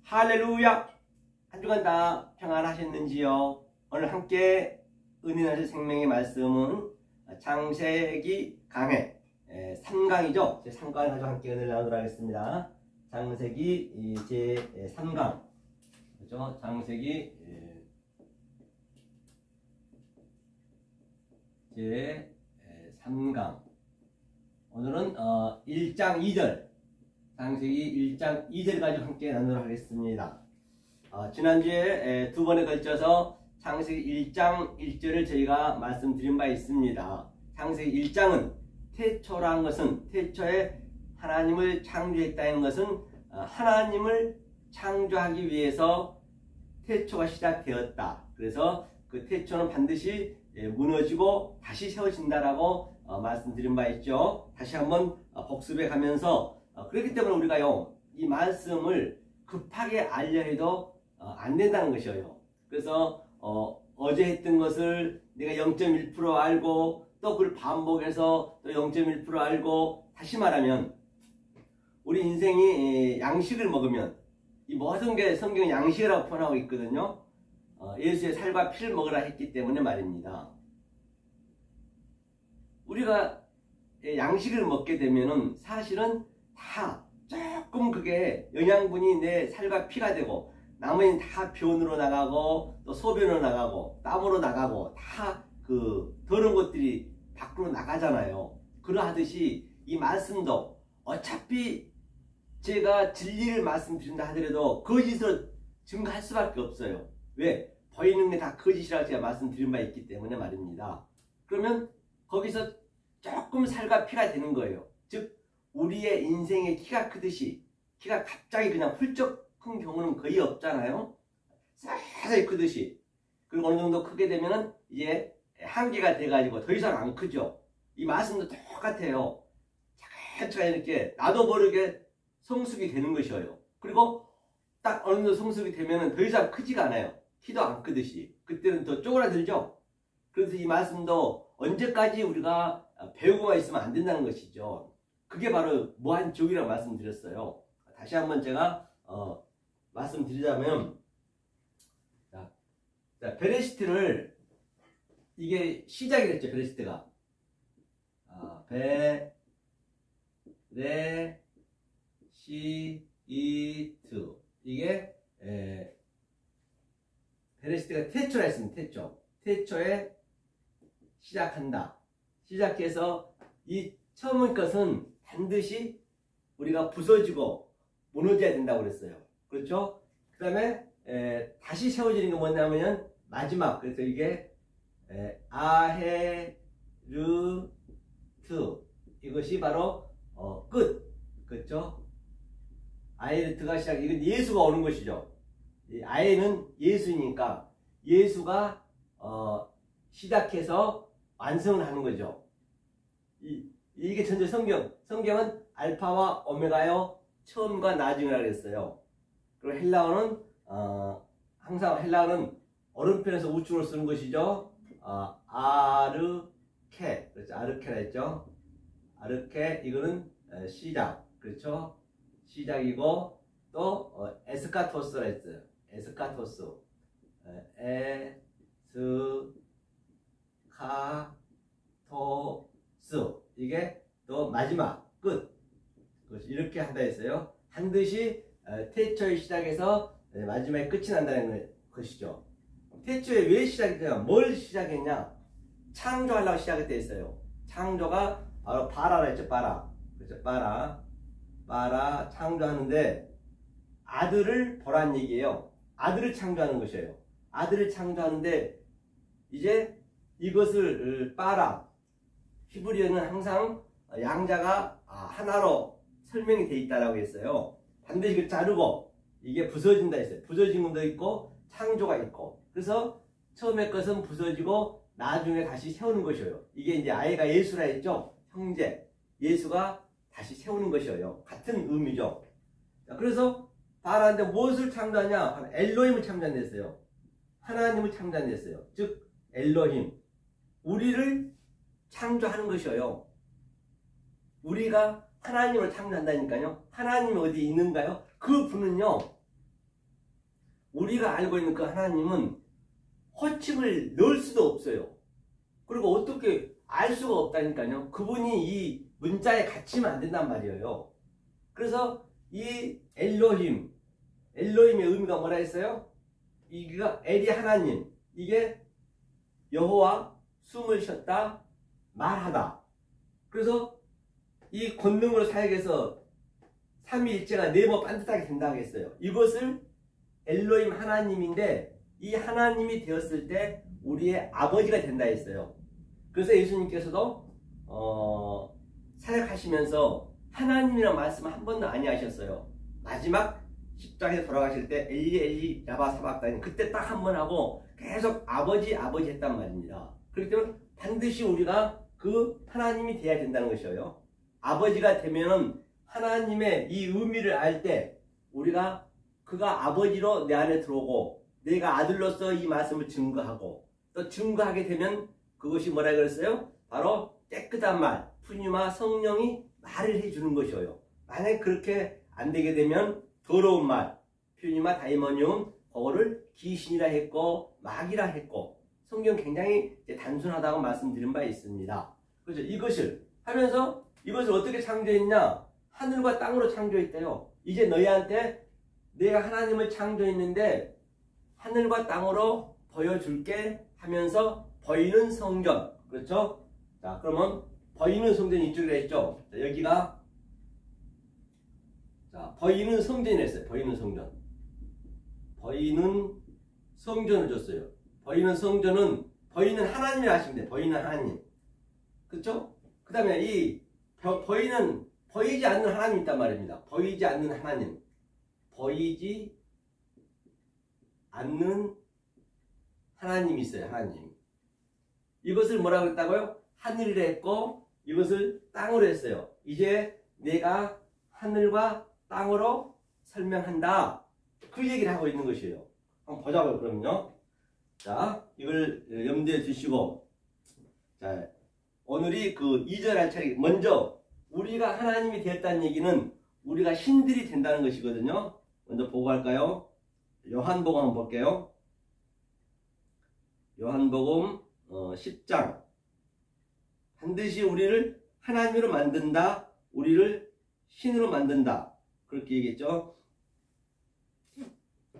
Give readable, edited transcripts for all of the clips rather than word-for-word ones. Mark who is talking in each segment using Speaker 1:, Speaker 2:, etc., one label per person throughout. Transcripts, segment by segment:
Speaker 1: 할렐루야! 한 주간 다 평안하셨는지요? 오늘 함께 은혜 나실 생명의 말씀은 창세기 강해 3강이죠. 제 3강을 가지고 함께 은혜를 나누도록 하겠습니다. 창세기 제 3강, 그렇죠? 창세기 제 3강. 오늘은 1장 2절, 창세기 1장 2절 가지고 함께 나누도록 하겠습니다. 지난주에 두 번에 걸쳐서 창세기 1장 1절을 저희가 말씀드린 바 있습니다. 창세기 1장은 태초라는 것은, 태초에 하나님을 창조했다는 것은 하나님을 창조하기 위해서 태초가 시작되었다. 그래서 그 태초는 반드시 무너지고 다시 세워진다라고 말씀드린 바 있죠. 다시 한번 복습해 가면서 그렇기 때문에 우리가요, 이 말씀을 급하게 알려 해도 안 된다는 것이에요. 그래서 어제 했던 것을 내가 0.1% 알고 또 그걸 반복해서 또 0.1% 알고, 다시 말하면 우리 인생이 양식을 먹으면, 이 모든 게 성경은 양식이라고 표현하고 있거든요. 예수의 살과 피를 먹으라 했기 때문에 말입니다. 우리가 양식을 먹게 되면은 사실은 다 조금 그게 영양분이 내 살과 피가 되고, 나머지는 다 변으로 나가고 또 소변으로 나가고 땀으로 나가고 다 그 더러운 것들이 밖으로 나가잖아요. 그러하듯이 이 말씀도 어차피 제가 진리를 말씀드린다 하더라도 거짓으로 증거할 수밖에 없어요. 왜? 보이는 게 다 거짓이라고 제가 말씀드린 바 있기 때문에 말입니다. 그러면 거기서 조금 살과 피가 되는 거예요. 즉 우리의 인생의 키가 크듯이, 키가 갑자기 그냥 훌쩍 큰 경우는 거의 없잖아요. 살살 크듯이. 그리고 어느 정도 크게 되면은 이제 한계가 돼가지고 더 이상 안 크죠. 이 말씀도 똑같아요. 차근차근 이렇게 나도 모르게 성숙이 되는 것이에요. 그리고 딱 어느 정도 성숙이 되면은 더 이상 크지가 않아요. 키도 안 크듯이. 그때는 더 쪼그라들죠. 그래서 이 말씀도 언제까지 우리가 배우고만 있으면 안 된다는 것이죠. 그게 바로 무한족이라고 말씀드렸어요. 다시 한번 제가 말씀드리자면, 자, 베레시트를, 이게 시작이 됐죠. 베레시트가 베레시트, 이게 베레시트가 태초라 했습니다. 태초에 시작한다. 시작해서 이 처음의 것은 반드시 우리가 부서지고 무너져야 된다고 그랬어요. 그렇죠? 그 다음에 다시 세워지는 게 뭐냐면 마지막. 그래서 이게 아헤르트, 이것이 바로 끝. 그렇죠? 아헤르트가 시작. 이건 예수가 오는 것이죠. 이 아헤는 예수니까 예수가 시작해서 완성을 하는 거죠. 이게 전체 성경은 알파와 오메가요, 처음과 나중이라고 했어요. 그리고 헬라어는 항상 헬라어는 오른편에서 우측으로 쓰는 것이죠. 아르케, 그렇죠? 아르케라 했죠. 아르케, 이거는 시작, 그렇죠? 시작이고, 또 에스카토스라 했어요. 에스카토스, 에스카토스, 이게 또 마지막, 끝. 이렇게 한다 했어요. 반드시 태초의 시작에서 마지막에 끝이 난다는 것이죠. 태초에 왜 시작했냐? 뭘 시작했냐? 창조하려고 시작했다 했어요. 창조가 바로 바라라 했죠. 바라. 그렇죠? 바라 창조하는데 아들을 보란 얘기예요. 아들을 창조하는 것이에요. 아들을 창조하는데 이제 이것을 바라, 히브리어는 항상 양자가 하나로 설명이 되어 있다라고 했어요. 반드시 그 자르고 이게 부서진다 했어요. 부서진 것도 있고 창조가 있고. 그래서 처음에 것은 부서지고 나중에 다시 세우는 것이에요. 이게 이제 아이가 예수라 했죠. 형제 예수가 다시 세우는 것이에요. 같은 의미죠. 자, 그래서 바라는데 무엇을 창조하냐? 엘로힘을 창조했어요. 하나님을 창조했어요. 즉 엘로힘, 우리를 창조하는 것이에요. 우리가 하나님을 창조한다니까요. 하나님이 어디 있는가요? 그 분은요, 우리가 알고 있는 그 하나님은 호칭을 넣을 수도 없어요. 그리고 어떻게 알 수가 없다니까요. 그분이 이 문자에 갇히면 안 된단 말이에요. 그래서 이 엘로힘의 의미가 뭐라 했어요? 이가 엘이 하나님, 이게 여호와, 숨을 쉬었다, 말하다. 그래서 이 권능으로 사역해서 삼위일체가 네모 반듯하게 된다고 했어요. 이것을 엘로힘 하나님인데 이 하나님이 되었을 때 우리의 아버지가 된다 했어요. 그래서 예수님께서도 사역하시면서 하나님이라는 말씀을 한 번도 안 하셨어요. 마지막 십자가에 돌아가실 때 엘리 엘리 라마 사박다니 그때 딱 한 번 하고 계속 아버지 아버지 했단 말입니다. 그렇기 때문에 반드시 우리가 그 하나님이 돼야 된다는 것이에요. 아버지가 되면은 하나님의 이 의미를 알 때 우리가 그가 아버지로 내 안에 들어오고 내가 아들로서 이 말씀을 증거하고 또 증거하게 되면 그것이 뭐라 그랬어요? 바로 깨끗한 말, 푸뉴마 성령이 말을 해주는 것이에요. 만약에 그렇게 안 되게 되면 더러운 말, 푸뉴마 다이모니움, 그거를 귀신이라 했고 마귀라 했고 성경 굉장히 단순하다고 말씀드린 바 있습니다. 그렇죠? 이것을 하면서 이것을 어떻게 창조했냐? 하늘과 땅으로 창조했대요. 이제 너희한테 내가 하나님을 창조했는데 하늘과 땅으로 보여줄게 하면서 보이는 성전. 그렇죠? 자, 그러면 보이는 성전이 이쪽이라 했죠? 자, 여기가 자, 보이는 성전이 했어요. 보이는 성전. 보이는 성전을 줬어요. 보이는 성전은 보이는 하나님이라 하시면 돼요. 보이는 하나님. 그렇죠? 그 다음에 이 보이지 않는 하나님이 있단 말입니다. 보이지 않는 하나님. 보이지 않는 하나님이 있어요. 하나님. 이것을 뭐라고 했다고요? 하늘이라 했고 이것을 땅으로 했어요. 이제 내가 하늘과 땅으로 설명한다. 그 얘기를 하고 있는 것이에요. 한번 보자고요. 그러면요. 자, 이걸 염두에 두시고 자, 오늘이 그 2절 할 차례. 먼저 우리가 하나님이 되었다는 얘기는 우리가 신들이 된다는 것이거든요. 먼저 보고 갈까요? 요한복음 한번 볼게요. 요한복음 10장. 반드시 우리를 하나님으로 만든다. 우리를 신으로 만든다. 그렇게 얘기했죠.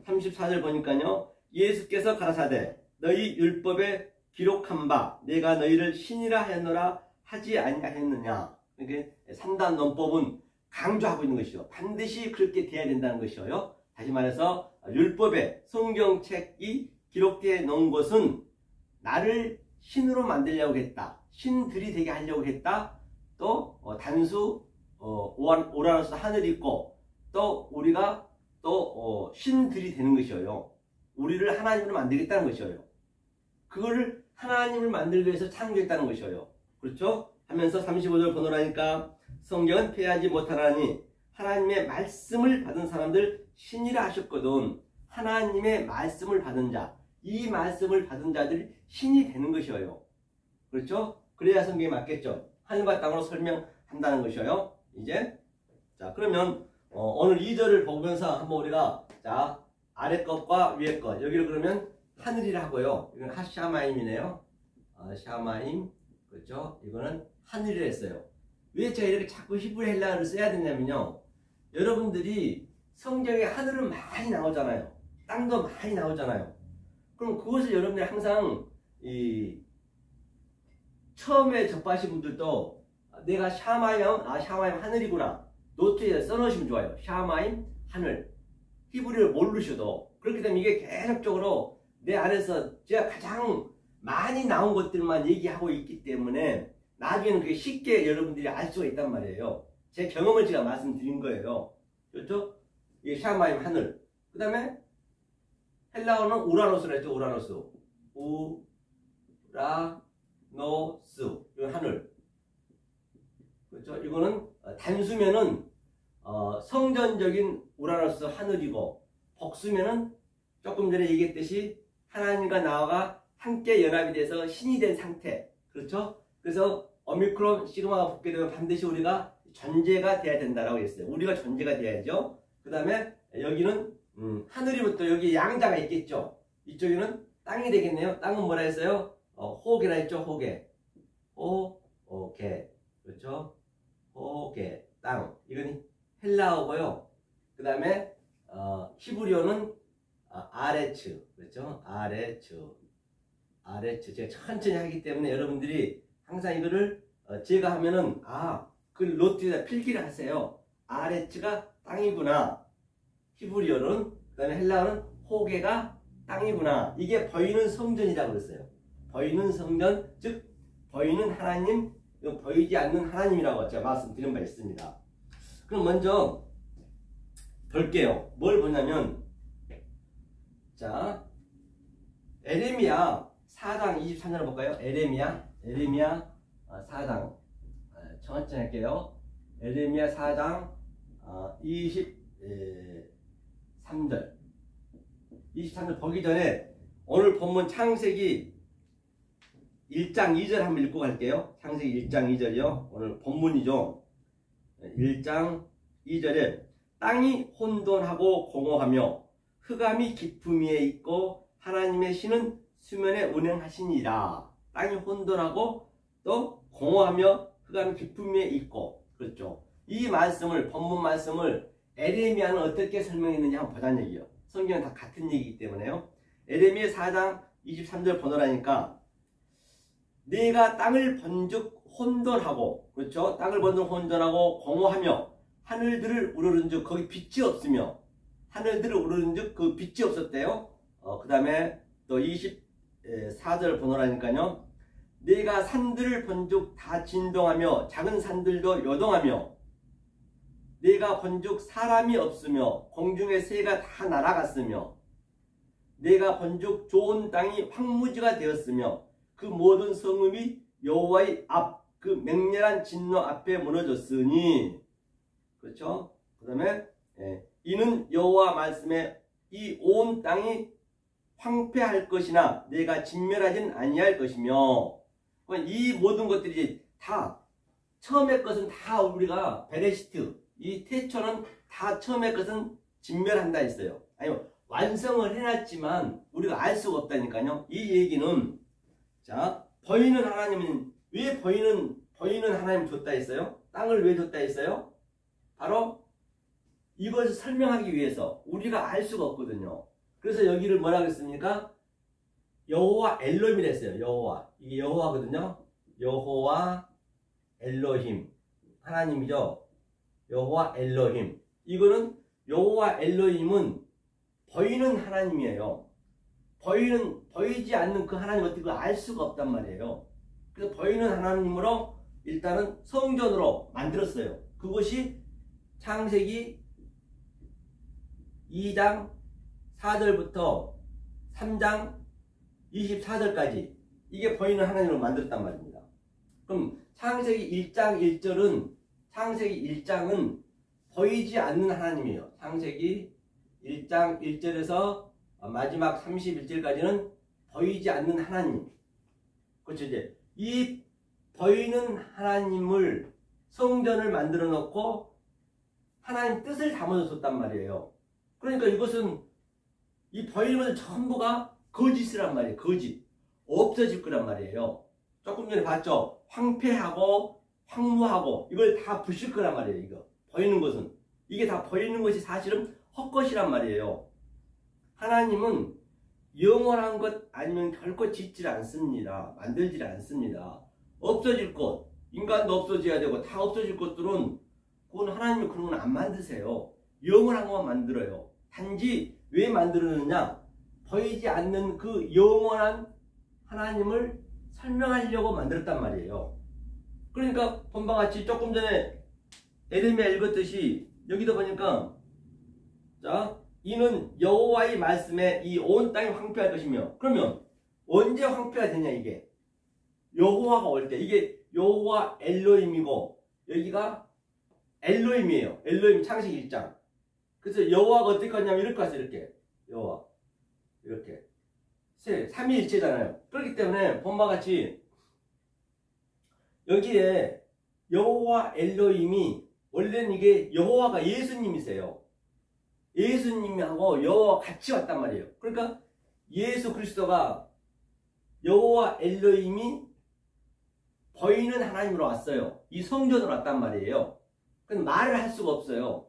Speaker 1: 34절 보니까요. 예수께서 가라사대 너희 율법에 기록한 바 내가 너희를 신이라 하였노라 하지 아니하였느냐. 이렇게 3단 논법은 강조하고 있는 것이죠. 반드시 그렇게 돼야 된다는 것이에요. 다시 말해서 율법에 성경책이 기록되어 놓은 것은 나를 신으로 만들려고 했다. 신들이 되게 하려고 했다. 또 단수 오라노스 하늘이 있고 또 우리가 또 신들이 되는 것이에요. 우리를 하나님으로 만들겠다는 것이에요. 그거를 하나님을 만들기 위해서 창조했다는 것이에요. 그렇죠? 하면서 35절 보노라니까 성경은 패하지 못하나니 하나님의 말씀을 받은 사람들 신이라 하셨거든. 하나님의 말씀을 받은 자, 이 말씀을 받은 자들이 신이 되는 것이에요. 그렇죠? 그래야 성경이 맞겠죠. 하늘과 땅으로 설명한다는 것이에요. 이제 자 그러면 오늘 2절을 보면서 한번 우리가 자 아래 것과 위에 것 여기를 그러면 하늘이라 하고요. 이건 하샤마임이네요. 샤마임 그렇죠? 이거는 하늘이라 했어요. 왜 제가 이렇게 자꾸 히브리 헬라어를 써야 되냐면요. 여러분들이 성경에 하늘은 많이 나오잖아요. 땅도 많이 나오잖아요. 그럼 그것을 여러분들이 항상 처음에 접하신 분들도 내가 샤마임 샤마임 하늘이구나. 노트에 써놓으시면 좋아요. 샤마임 하늘. 히브리를 모르셔도 그렇게 되면 이게 계속적으로 내 안에서 제가 가장 많이 나온 것들만 얘기하고 있기 때문에 나중에는 그게 쉽게 여러분들이 알 수가 있단 말이에요. 제 경험을 제가 말씀드린 거예요. 그렇죠? 이게 샤마임 하늘. 그 다음에 헬라어는 우라노스라 했죠. 우라노스. 우라노스. 이건 하늘. 그렇죠? 이거는 단수면은 성전적인 우라노스 하늘이고 복수면은 조금 전에 얘기했듯이 하나님과 나와 함께 연합이 돼서 신이 된 상태. 그렇죠? 그래서 오미크론 시그마가 붙게 되면 반드시 우리가 존재가 돼야 된다라고 했어요. 우리가 존재가 돼야죠. 그 다음에 여기는 하늘이면 또 여기 양자가 있겠죠. 이쪽에는 땅이 되겠네요. 땅은 뭐라 했어요? 호계라 했죠. 호계. 호계. 그렇죠? 호계. 땅. 이건 헬라어고요. 그 다음에 히브리어는 아레츠. 그렇죠? 아레츠. 제가 천천히 하기 때문에 여러분들이 항상 이거를 제가 하면은 그 노트에다 필기를 하세요. 아레츠가 땅이구나. 히브리어는, 그 다음에 헬라어는 호계가 땅이구나. 이게 보이는 성전이라고 그랬어요. 보이는 성전, 즉 보이는 하나님, 보이지 않는 하나님이라고 제가 말씀드린 바 있습니다. 그럼 먼저 볼게요. 뭘 보냐면, 자, 에레미야 4장 23절을 볼까요? 에레미야 4장 천천히 할게요. 에레미야 4장 23절 보기 전에 오늘 본문 창세기 1장 2절 한번 읽고 갈게요. 창세기 1장 2절이요. 오늘 본문이죠. 1장 2절에 땅이 혼돈하고 공허하며 흑암이 깊음 위에 있고 하나님의 신은 수면에 운행하시니라. 땅이 혼돈하고 또 공허하며 흑암이 깊음 위에 있고. 그렇죠. 이 말씀을, 본문 말씀을 에레미야는 어떻게 설명했느냐 한번 보자는 얘기예요. 성경은 다 같은 얘기이기 때문에요. 에레미야 4장 23절 보더라니까 내가 땅을 번즉 혼돈하고, 그렇죠? 땅을 번즉 혼돈하고 공허하며 하늘들을 우러른즉 거기 빛이 없으며, 하늘들을 우러른즉 그 빛이 없었대요. 그 다음에 또 24절 보노라니까요. 내가 산들을 번즉 다 진동하며 작은 산들도 요동하며 내가 번즉 사람이 없으며 공중의 새가 다 날아갔으며 내가 번즉 좋은 땅이 황무지가 되었으며 그 모든 성읍이 여호와의 앞 그 맹렬한 진노 앞에 무너졌으니. 그렇죠? 그 다음에 이는 여호와 말씀에 이 온 땅이 황폐할 것이나 내가 진멸하진 아니할 것이며. 이 모든 것들이 다 처음의 것은 다 우리가 베레시트, 이 태초는 다 처음의 것은 진멸한다 했어요. 아니 완성을 해놨지만 우리가 알 수가 없다니까요. 이 얘기는 자 보이는 하나님은 왜 보이는 하나님 줬다 했어요? 땅을 왜 줬다 했어요? 바로 이것을 설명하기 위해서. 우리가 알 수가 없거든요. 그래서 여기를 뭐라고 했습니까? 여호와 엘로힘이라 했어요. 여호와. 이게 여호와거든요. 여호와 엘로힘. 하나님이죠. 여호와 엘로힘. 이거는 여호와 엘로힘은 보이는 하나님이에요. 보이지 않는 그 하나님 어떻게 그걸 알 수가 없단 말이에요. 그래서 보이는 하나님으로 일단은 성전으로 만들었어요. 그것이 창세기 2장 4절부터 3장 24절까지 이게 보이는 하나님으로 만들었단 말입니다. 그럼 창세기 1장 1절은 창세기 1장은 보이지 않는 하나님이에요. 창세기 1장 1절에서 마지막 31절까지는 보이지 않는 하나님. 그렇죠. 이제 이 보이는 하나님을 성전을 만들어 놓고 하나님 뜻을 담아서 줬단 말이에요. 그러니까 이것은 이 보이는 것들 전부가 거짓이란 말이에요. 거짓. 없어질 거란 말이에요. 조금 전에 봤죠. 황폐하고 황무하고 이걸 다 부실 거란 말이에요. 이거 보이는 것은. 이게 다 보이는 것이 사실은 헛것이란 말이에요. 하나님은 영원한 것 아니면 결코 짓질 않습니다. 만들질 않습니다. 없어질 것, 인간도 없어져야 되고 다 없어질 것들은 그건 하나님이 그런 건 안 만드세요. 영원한 것만 만들어요. 단지 왜 만들었느냐? 보이지 않는 그 영원한 하나님을 설명하려고 만들었단 말이에요. 그러니까 본바 같이 조금 전에 에레미야 읽었듯이 여기도 보니까 자 이는 여호와의 말씀에 이 온 땅이 황폐할 것이며. 그러면 언제 황폐가 되냐? 이게 여호와가 올 때. 이게 여호와 엘로힘이고 여기가 엘로힘이에요. 엘로힘 창세기 1장. 그래서 여호와가 어떻게 하냐면 이렇게 왔어요. 이렇게 여호와 이렇게 삼위일체잖아요. 그렇기 때문에 본바같이 여기에 여호와 엘로힘이 원래는 이게 여호와가 예수님이세요. 예수님하고 여호와 같이 왔단 말이에요. 그러니까 예수 그리스도가 여호와 엘로힘이 보이는 하나님으로 왔어요. 이 성전으로 왔단 말이에요. 그건 말을 할 수가 없어요.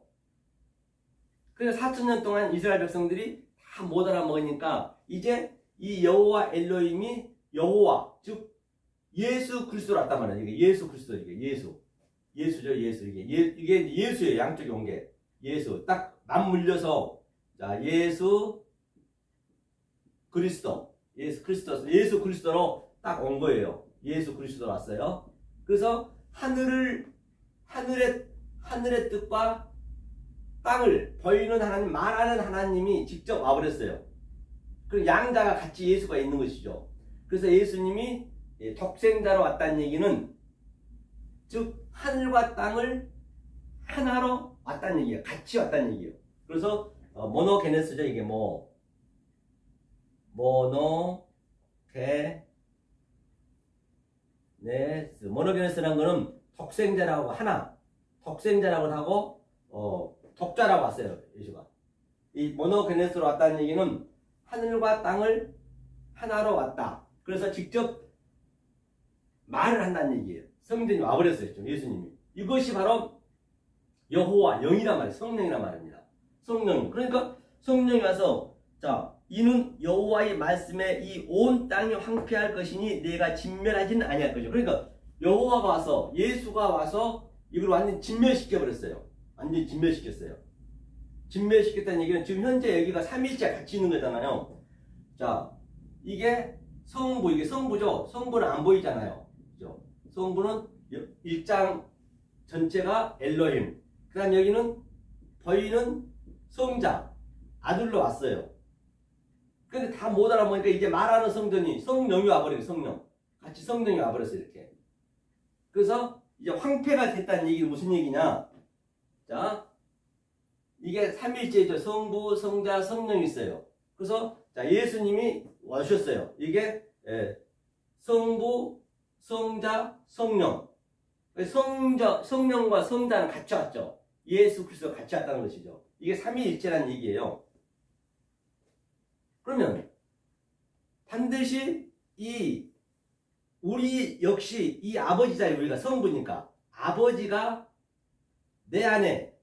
Speaker 1: 그래서 4,000년 동안 이스라엘 백성들이 다 못 알아먹으니까 이제 이 여호와 엘로힘이 여호와, 즉 예수 그리스도로 왔단 말이에요. 이게 예수 그리스도, 이게 예수죠, 예수. 이게 예수예요. 양쪽에 온 게 예수. 딱 맞물려서 자 예수 그리스도, 예수 그리스도로 딱 온 거예요. 예수 그리스도로 왔어요. 그래서 하늘의 뜻과 땅을 보이는 하나님, 말하는 하나님이 직접 와버렸어요. 그 양자가 같이 예수가 있는 것이죠. 그래서 예수님이 독생자로 왔다는 얘기는 즉 하늘과 땅을 하나로 왔다는 얘기예요. 같이 왔다는 얘기예요. 그래서 모노게네스죠. 이게 모노게네스라는 거는 독생자라고 하나, 독생자라고 하고 독자라고 왔어요. 예수가. 이 모노게네스로 왔다는 얘기는 하늘과 땅을 하나로 왔다. 그래서 직접 말을 한다는 얘기예요. 성전이 와버렸어요. 예수님이. 이것이 바로 여호와, 영이란 말이에요. 성령이란 말입니다. 성령. 그러니까 성령이 와서 자 이는 여호와의 말씀에 이 온 땅이 황폐할 것이니 내가 진멸하지는 아니할 것이죠. 그러니까 여호와가 와서, 예수가 와서 이걸 완전히 진멸시켜 버렸어요. 완전히 진멸시켰어요. 진멸시켰다는 얘기는 지금 현재 여기가 삼위일체 같이 있는 거잖아요. 자, 이게 성부, 이게 성부죠. 성부는 안 보이잖아요. 그죠? 성부는 일장 전체가 엘로힘. 그 다음 여기는 보이는 성자, 아들로 왔어요. 근데 다 못 알아보니까 이제 말하는 성전이 성령이 와버려요. 성령. 같이 성령이 와버렸어요. 이렇게. 그래서 이제 황폐가 됐다는 얘기는 무슨 얘기냐? 자, 이게 삼위일체죠. 성부, 성자, 성령이 있어요. 그래서 자 예수님이 와주셨어요. 이게 성부, 성자, 성령. 성령과 성자는 같이 왔죠. 예수 그리스도가 같이 왔다는 것이죠. 이게 삼위일체라는 얘기예요. 그러면 반드시 우리 역시 이 아버지잖아요. 우리가 성부니까 아버지가 내 안에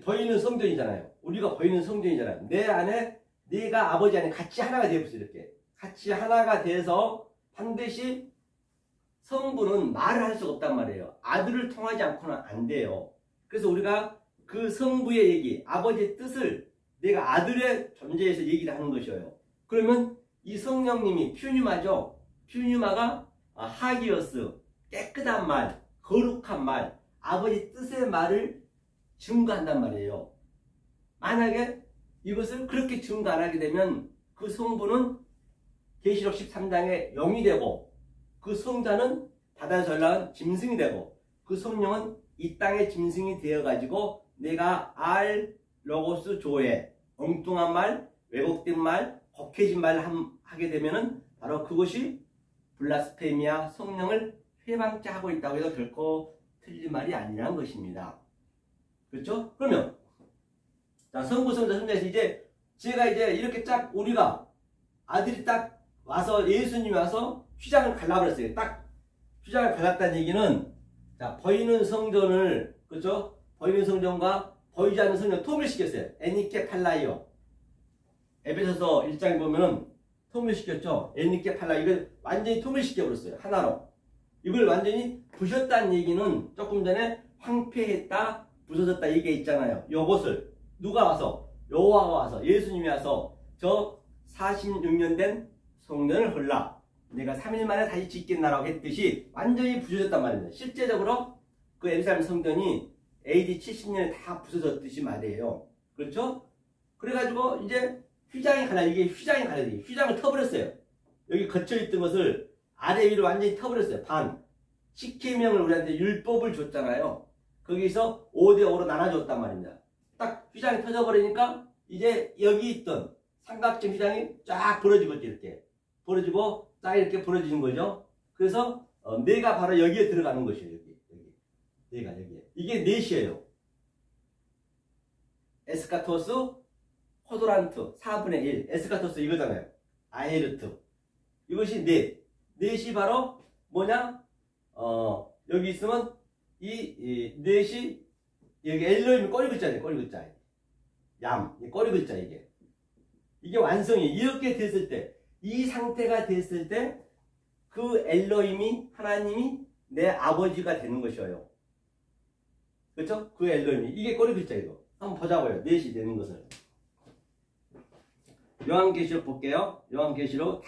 Speaker 1: 보이는 성전이잖아요. 우리가 보이는 성전이잖아요. 내 안에 내가 아버지 안에 같이 하나가 되어버렸어요. 이렇게 같이 하나가 돼서 반드시 성부는 말을 할 수가 없단 말이에요. 아들을 통하지 않고는 안 돼요. 그래서 우리가 그 성부의 얘기, 아버지의 뜻을 내가 아들의 존재에서 얘기를 하는 것이에요. 그러면 이 성령님이 퓨뉴마죠. 퓨뉴마가 하기어스, 깨끗한 말, 거룩한 말, 아버지 뜻의 말을 증거한단 말이에요. 만약에 이것을 그렇게 증거 안 하게 되면 그 성부는 계시록 13장에 영이 되고 그 성자는 바다에서 올라온 짐승이 되고 그 성령은 이 땅의 짐승이 되어가지고 내가 로고스 조에 엉뚱한 말, 왜곡된 말, 곡해진 말을 하게 되면은 바로 그것이 블라스페미아, 성령을 회방자 하고 있다고 해도 결코 틀린 말이 아니라는 것입니다. 그렇죠? 그러면 자 성부, 성자, 성자에서 제가 이렇게 쫙 우리가 아들이 딱 와서 예수님이 와서 휘장을 갈라버렸어요. 딱 휘장을 갈랐다는 얘기는 자 보이는 성전을 그렇죠? 보이는 성전과 보이지 않는 성전 통일시켰어요. 에니케 팔라이오. 에베소서 1장에 보면은 통일시켰죠. 에니케 팔라이오. 이걸 완전히 통일시켜버렸어요. 하나로. 이걸 완전히 부셨다는 얘기는 조금 전에 황폐했다, 부서졌다 얘기 있잖아요. 요것을 누가 와서? 여호와가 와서, 예수님이 와서 저 46년 된 성전을 헐라 내가 3일 만에 다시 짓겠나라고 했듯이 완전히 부서졌단 말입니다. 실제적으로 그 예루살렘 성전이 AD 70년에 다 부서졌듯이 말이에요. 그렇죠? 그래가지고 이제 휘장이 갈라, 이게 휘장이 갈라야 돼. 휘장을 터버렸어요. 여기 걷혀있던 것을 아래 위로 완전히 터버렸어요. 반. 10계명을 우리한테 율법을 줬잖아요. 거기서 5대5로 나눠줬단 말입니다. 딱 휘장이 터져버리니까 이제 여기 있던 삼각형 휘장이 쫙 벌어지고 이렇게 벌어지고 딱 이렇게 벌어지는 거죠. 그래서 내가 바로 여기에 들어가는 것이에요. 여기. 내가 여기에. 이게 넷이에요. 에스카토스, 코도란트 4분의 1 에스카토스 이거잖아요. 아에르트. 이것이 넷. 넷이 바로 뭐냐? 여기 있으면 이 넷이 여기 엘로힘이 꼬리 글자네. 꼬리 글자. 얌. 꼬리 글자 이게. 이게 완성이 이렇게 됐을 때, 이 상태가 됐을 때 그 엘로힘이 하나님이 내 아버지가 되는 것이에요. 그렇죠? 그 엘로힘이 이게 꼬리 글자 이거. 한번 보자고요. 넷이 되는 것을. 요한계시록 볼게요. 요한계시록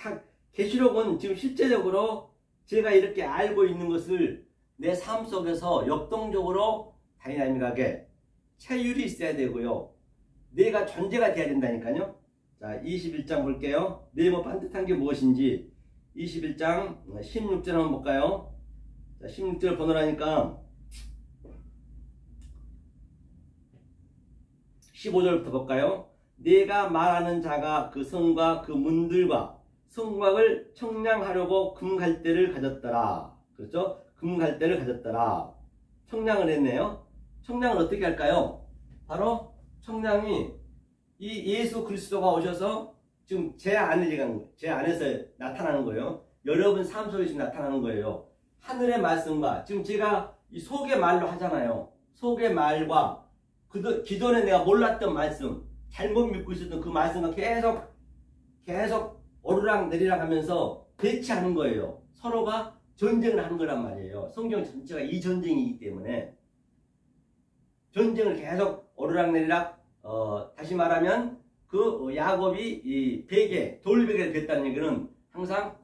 Speaker 1: 계시록은 지금 실제적으로 제가 이렇게 알고 있는 것을 내 삶 속에서 역동적으로 다이나믹하게 체율이 있어야 되고요. 내가 존재가 돼야 된다니까요. 자, 21장 볼게요. 네모 반듯한 게 무엇인지 21장 16절 한번 볼까요? 자, 16절 보느라니까 15절부터 볼까요? 내가 말하는 자가 그 성과 그 문들과 성곽을 청량하려고 금갈대를 가졌더라. 그렇죠? 금갈대를 가졌더라. 청량을 했네요. 청량을 어떻게 할까요? 바로 청량이 이 예수 그리스도가 오셔서 지금 제 안에서 나타나는 거예요. 여러분 삶 속에서 나타나는 거예요. 하늘의 말씀과 지금 제가 이 속의 말로 하잖아요. 속의 말과 기존에 내가 몰랐던 말씀, 잘못 믿고 있었던 그 말씀과 계속 오르락 내리락 하면서 대치하는 거예요. 서로가 전쟁을 하는 거란 말이에요. 성경 전체가 이 전쟁이기 때문에 전쟁을 계속 오르락 내리락 다시 말하면 그 야곱이 이 베개, 돌베개를 겼다는 얘기는 항상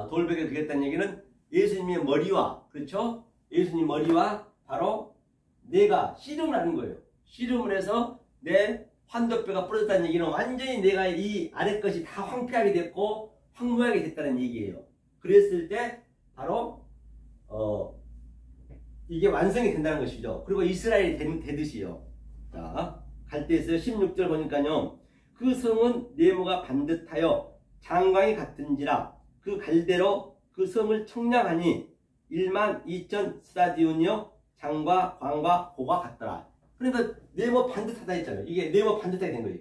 Speaker 1: 돌베개를 겼다는 얘기는 예수님의 머리와 그렇죠? 예수님 머리와 바로 내가 씨름을 하는 거예요. 씨름을 해서 내 환도뼈가 부러졌다는 얘기는 완전히 내가 이 아래 것이 다 황폐하게 됐고 황무하게 됐다는 얘기예요. 그랬을 때 바로 이게 완성이 된다는 것이죠. 그리고 이스라엘이 되듯이요. 자, 갈대에서 16절 보니까요. 그 성은 네모가 반듯하여 장광이 같은지라 그 갈대로 그 섬을 청량하니 12,000 스타디온이요 장과 광과 고가 같더라. 그러니까 네모 반듯하다 했잖아요. 이게 네모 반듯하게 된 거예요.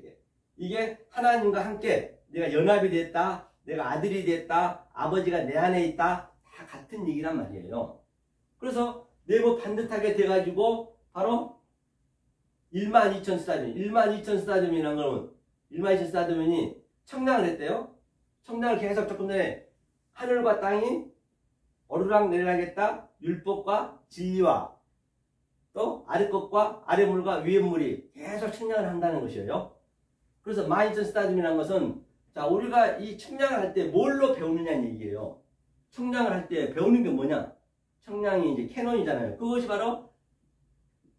Speaker 1: 이게 하나님과 함께 내가 연합이 됐다, 내가 아들이 됐다, 아버지가 내 안에 있다, 다 같은 얘기란 말이에요. 그래서 네모 반듯하게 돼가지고 바로 12,000 스타디움, 12,000 스타디움이라는 거는 12,000 스타디움이 청량을 했대요. 청량을 계속 조금 전에 하늘과 땅이 오르락 내리락 했다. 율법과 진리와 또 아래 것과 아래 물과 위에 물이 계속 청량을 한다는 것이에요. 그래서 12,000 스타디움이라는 것은 자 우리가 이 청량을 할 때 뭘로 배우느냐는 얘기예요. 청량을 할 때 배우는 게 뭐냐? 청량이 이제 캐논이잖아요. 그것이 바로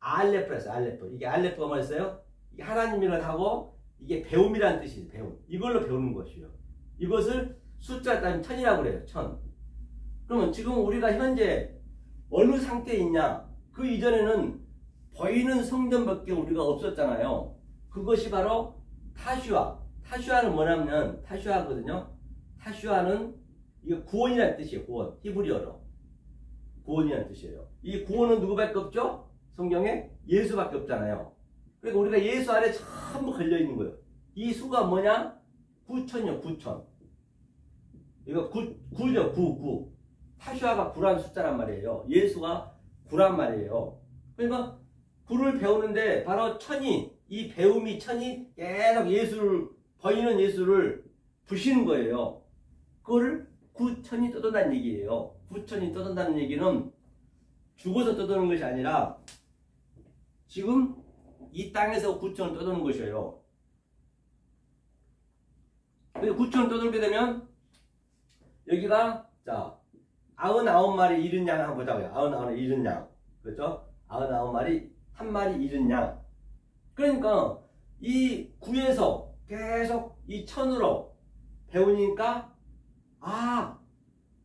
Speaker 1: 알레프였어요. 알레프. 이게 알레프가 뭐였어요? 이게 하나님이란 하고 이게 배움이라는 뜻이에요. 배움. 이걸로 배우는 것이요. 이것을 숫자 따지면 1000이라고 그래요. 1000. 그러면 지금 우리가 현재 어느 상태에 있냐? 그 이전에는 보이는 성전밖에 우리가 없었잖아요. 그것이 바로 타슈아. 타슈아는 뭐냐면 타슈아거든요. 타슈아는 이게 구원이라는 뜻이에요. 구원. 히브리어로. 구원이라는 뜻이에요. 이 구원은 누구밖에 없죠? 성경에 예수밖에 없잖아요. 그러니까 우리가 예수 안에 전부 걸려있는 거예요. 이 수가 뭐냐? 9,000이요. 9,000. 이거 9죠. 9. 타슈아가 9라는 숫자란 말이에요. 예수가 9란 말이에요. 그러니까 9를 배우는데 바로 1000이 이 배움이 1000이 계속 예수를 보이는 예수를 부시는 거예요. 그거를 9,000이 떠돈다는 얘기예요. 9,000이 떠돈다는 얘기는 죽어서 떠도는 것이 아니라 지금 이 땅에서 9,000을 떠도는 것이에요. 9,000을 떠돌게 되면 여기가 자 99마리 잃은 양 한번 보자고요. 99마리 잃은 양. 그렇죠? 99마리 한 마리 잃은 양. 그러니까 이 9에서 계속 이 1000으로 배우니까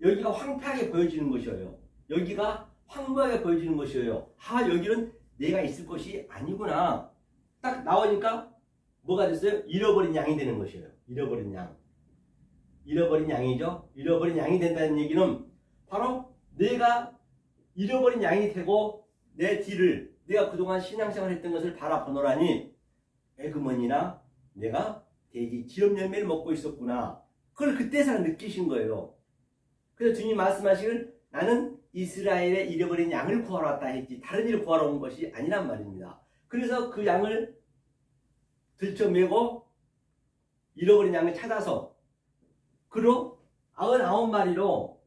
Speaker 1: 여기가 황폐하게 보여지는 것이에요. 여기가 황무하게 보여지는 것이에요. 여기는 내가 있을 곳이 아니구나. 딱 나오니까 뭐가 됐어요? 잃어버린 양이 되는 것이에요. 잃어버린 양. 잃어버린 양이죠. 잃어버린 양이 된다는 얘기는 바로 내가 잃어버린 양이 되고 내 뒤를 내가 그동안 신앙생활 했던 것을 바라보노라니 에그머니나 내가 돼지 지엽 열매를 먹고 있었구나. 그걸 그때서야 느끼신 거예요. 그래서 주님 말씀하시길 나는 이스라엘의 잃어버린 양을 구하러 왔다 했지 다른 일을 구하러 온 것이 아니란 말입니다. 그래서 그 양을 들쳐매고 잃어버린 양을 찾아서 그로 99마리로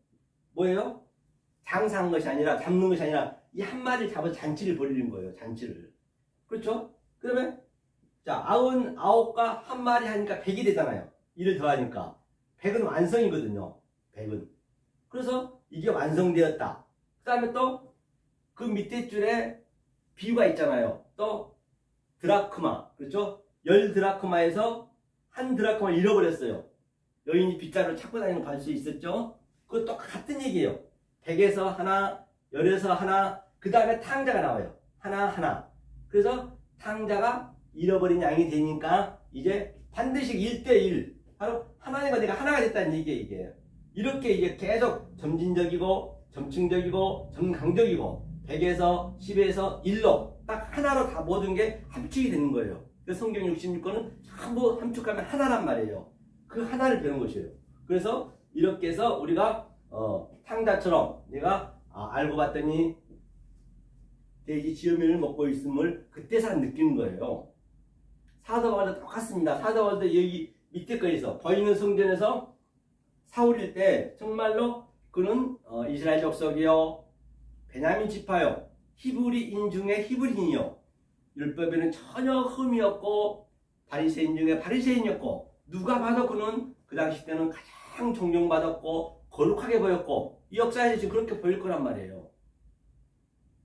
Speaker 1: 뭐예요? 장사한 것이 아니라 잡는 것이 아니라 이 한 마리를 잡아서 잔치를 벌이는 거예요. 잔치를. 그렇죠? 그러면 자 99과 한 마리 하니까 100이 되잖아요. 일을 더하니까 100은 완성이거든요. 100은. 그래서 이게 완성되었다. 그 다음에 또 그 밑에 줄에 비유가 있잖아요. 또 드라크마. 그렇죠? 10드라크마에서 한 드라크마 잃어버렸어요. 여인이 빗자루를 찾고 다니는 거 갈 수 있었죠? 그것도 같은 얘기예요. 100에서 하나, 10에서 하나, 그 다음에 탕자가 나와요. 하나. 그래서 탕자가 잃어버린 양이 되니까 이제 반드시 1대1. 바로 하나님과 내가 하나가 됐다는 얘기예요, 이게. 이렇게 이제 계속 점진적이고, 점층적이고, 점강적이고, 100에서 10에서 1로 딱 하나로 다 모든 게 함축이 되는 거예요. 그래서 성경 66권은 전부 함축하면 하나란 말이에요. 그 하나를 배우는 것이에요. 그래서 이렇게 해서 우리가 탕자처럼 내가 알고 봤더니 돼지 지어면을 먹고 있음을 그때서 느끼는 거예요. 사도 바울도 똑같습니다. 사도 바울도 여기 밑에 거에서 보이는 성전에서 사울일 때 정말로 그는 이스라엘 족속이요 베냐민 지파요 히브리인 중에 히브리인이요 율법에는 전혀 흠이 없고 바리새인 중에 바리새인이었고 누가 봐도 그는 그 당시 때는 가장 존경받았고 거룩하게 보였고 이 역사에서 지금 그렇게 보일 거란 말이에요.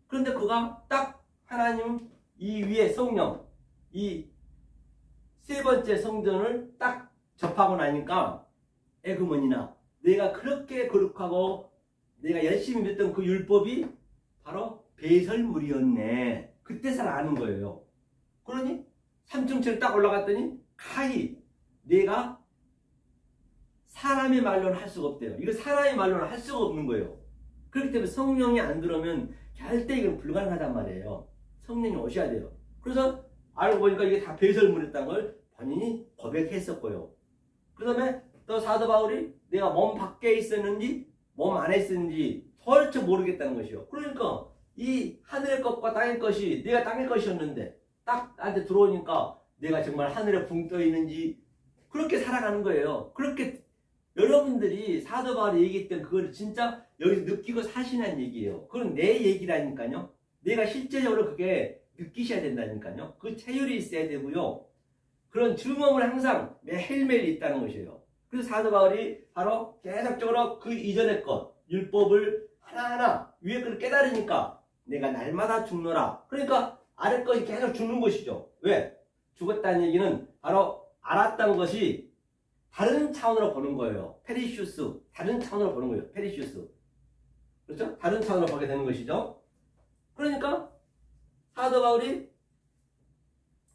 Speaker 1: 그런데 그가 딱 하나님 이 위에 성령 이 세 번째 성전을 딱 접하고 나니까 에그머니나 내가 그렇게 거룩하고 내가 열심히 믿던 그 율법이 바로 배설물이었네. 그때서 아는 거예요. 그러니 3층째를 딱 올라갔더니 가히 내가 사람의 말로는 할 수가 없대요. 이거 사람의 말로는 할 수가 없는 거예요. 그렇기 때문에 성령이 안 들어오면 절대 이건 불가능하단 말이에요. 성령이 오셔야 돼요. 그래서 알고 보니까 이게 다 배설물이었다는 걸 본인이 고백했었고요. 그 다음에 또 사도 바울이 내가 몸 밖에 있었는지 몸 안에 있었는지 도대체 모르겠다는 것이요. 그러니까 이 하늘의 것과 땅의 것이 내가 땅의 것이었는데 딱 나한테 들어오니까 내가 정말 하늘에 붕 떠 있는지 그렇게 살아가는 거예요. 그렇게 여러분들이 사도 바울이 얘기했던 그걸 진짜 여기서 느끼고 사시는 얘기예요. 그건 내 얘기라니까요. 내가 실제적으로 그게 느끼셔야 된다니까요. 그 체율이 있어야 되고요. 그런 증언을 항상 매일매일 있다는 것이에요. 그래서 사도 바울이 바로 계속적으로 그 이전의 것, 율법을 하나하나 위에 것을 깨달으니까 내가 날마다 죽노라. 그러니까 아래 것이 계속 죽는 것이죠. 왜? 죽었다는 얘기는 바로 알았다는 것이 다른 차원으로 보는 거예요. 페리슈스. 다른 차원으로 보는 거예요. 페리슈스. 그렇죠? 다른 차원으로 보게 되는 것이죠. 그러니까 사도 바울이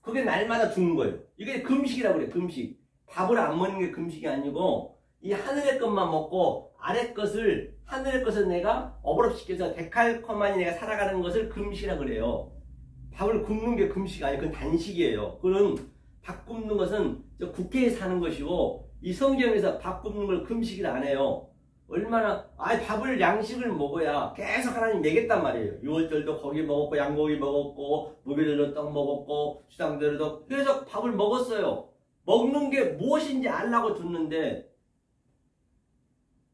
Speaker 1: 그게 날마다 죽는 거예요. 이게 금식이라고 그래요. 금식. 밥을 안 먹는 게 금식이 아니고 이 하늘의 것만 먹고 아래 것을 하늘의 것을 내가 어버럽시켜서 데칼코마니 내가 살아가는 것을 금식이라고 그래요. 밥을 굶는 게 금식이 아니고 그건 단식이에요. 그건 밥 굶는 것은 저 국회에 사는 것이고 이 성경에서 밥 굶는 걸 금식이라 안 해요. 얼마나 밥을 양식을 먹어야 계속 하나님 내겠단 말이에요. 6월절도 고기 먹었고 양고기 먹었고 목요일도 떡 먹었고 주당절에도 계속 밥을 먹었어요. 먹는 게 무엇인지 알라고 줬는데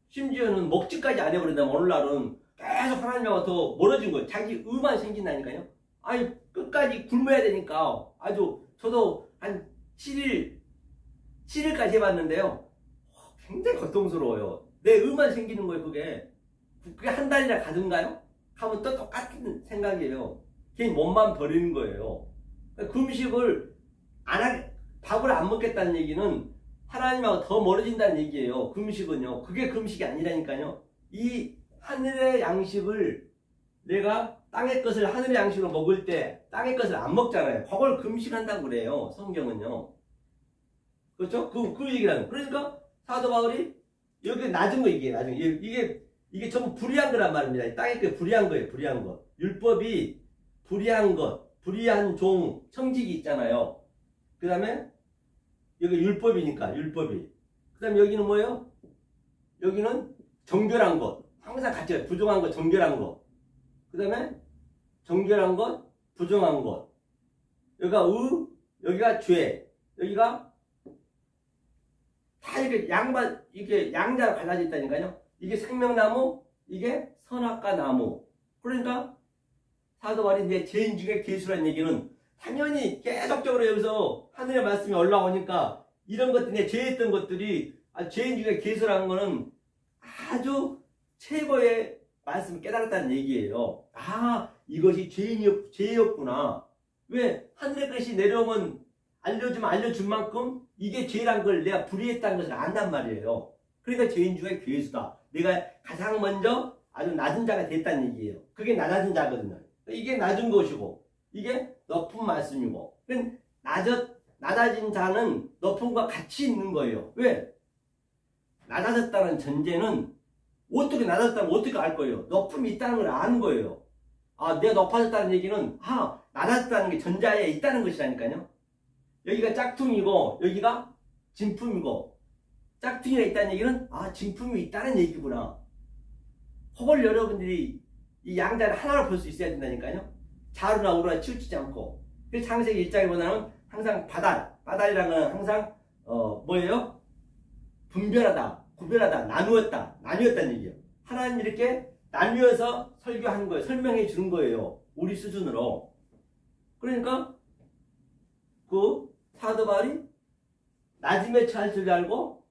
Speaker 1: 심지어는 먹지까지 안 해버린다면 오늘날은 계속 하나님하고 더 멀어진 거예요. 자기 의만 생긴다니까요. 아니 끝까지 굶어야 되니까 아주 저도 한 7일까지 해봤는데요. 굉장히 고통스러워요. 내 의만 생기는 거예요. 그게 한 달이나 가든가요? 하면 또 똑같은 생각이에요. 걔 몸만 버리는 거예요. 금식을 밥을 안 먹겠다는 얘기는 하나님하고 더 멀어진다는 얘기예요. 금식은요. 그게 금식이 아니라니까요. 이 하늘의 양식을 내가 땅의 것을 하늘의 양식으로 먹을 때 땅의 것을 안 먹잖아요. 그걸 금식한다고 그래요. 성경은요. 그렇죠? 그 얘기라는. 그러니까 사도 바울이 여기 낮은 거 이게 낮은 거. 이게 전부 불의한 거란 말입니다. 땅의 게 불의한 거예요. 불의한 것. 율법이 불의한 것, 불의한 종, 청직이 있잖아요. 그 다음에 여기 율법이니까 율법이. 그 다음에 여기는 뭐예요? 여기는 정결한 것. 항상 같이 가요. 부정한 것, 정결한 것. 그 다음에 정결한 것, 부정한 것. 여기가 여기가 죄. 여기가 다 이렇게 이렇게 양자로 갈라져 있다니까요. 이게 생명나무, 이게 선악과 나무. 그러니까 사도 바울이 이제 죄인 중에 괴수라는 얘기는 당연히 계속적으로 여기서 하늘의 말씀이 올라오니까 이런 것들이 죄했던 것들이 죄인 중에 괴수라는 거는 아주 최고의 말씀을 깨달았다는 얘기예요. 이것이 죄였구나. 왜 하늘의 것이 내려오면 알려준 만큼 이게 죄란 걸 내가 불의했다는 것을 안단 말이에요. 그러니까 죄인 중에 괴수다. 내가 가장 먼저 아주 낮은 자가 됐다는 얘기예요. 그게 낮은 자거든요. 이게 낮은 것이고 이게 높은 말씀이고. 낮아진 자는 높음과 같이 있는 거예요. 왜? 낮아졌다는 전제는 어떻게 낮아졌다는 걸 어떻게 알 거예요? 높음이 있다는 걸 아는 거예요. 내가 높아졌다는 얘기는 낮아졌다는 게 전자에 있다는 것이라니까요. 여기가 짝퉁이고 여기가 진품이고 짝퉁이가 있다는 얘기는 진품이 있다는 얘기구나. 그걸 여러분들이 이 양자를 하나로 볼 수 있어야 된다니까요. 자루나 우루나 치우치지 않고. 그래서 창세기 1장에 보면 항상 바달이라는 건 항상 뭐예요? 분별하다, 구별하다, 나누었다는 얘기예요. 하나님 이렇게 나누어서 설교하는 거예요. 설명해 주는 거예요. 우리 수준으로. 그러니까 그 사도 바울이 낮음에 처할 줄 알고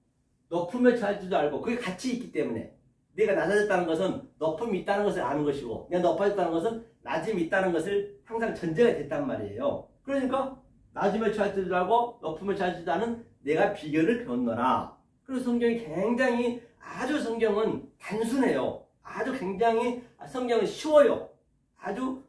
Speaker 1: 높음에 처할 줄도 알고 그게 같이 있기 때문에 내가 낮아졌다는 것은 높음이 있다는 것을 아는 것이고 내가 높아졌다는 것은 낮음이 있다는 것을 항상 전제가 됐단 말이에요. 그러니까 낮음에 처할 줄도 알고 높음에 처할 줄도 아는 내가 비결을 배웠노라. 그래서 성경이 굉장히 성경은 단순해요. 굉장히 성경은 쉬워요. 아주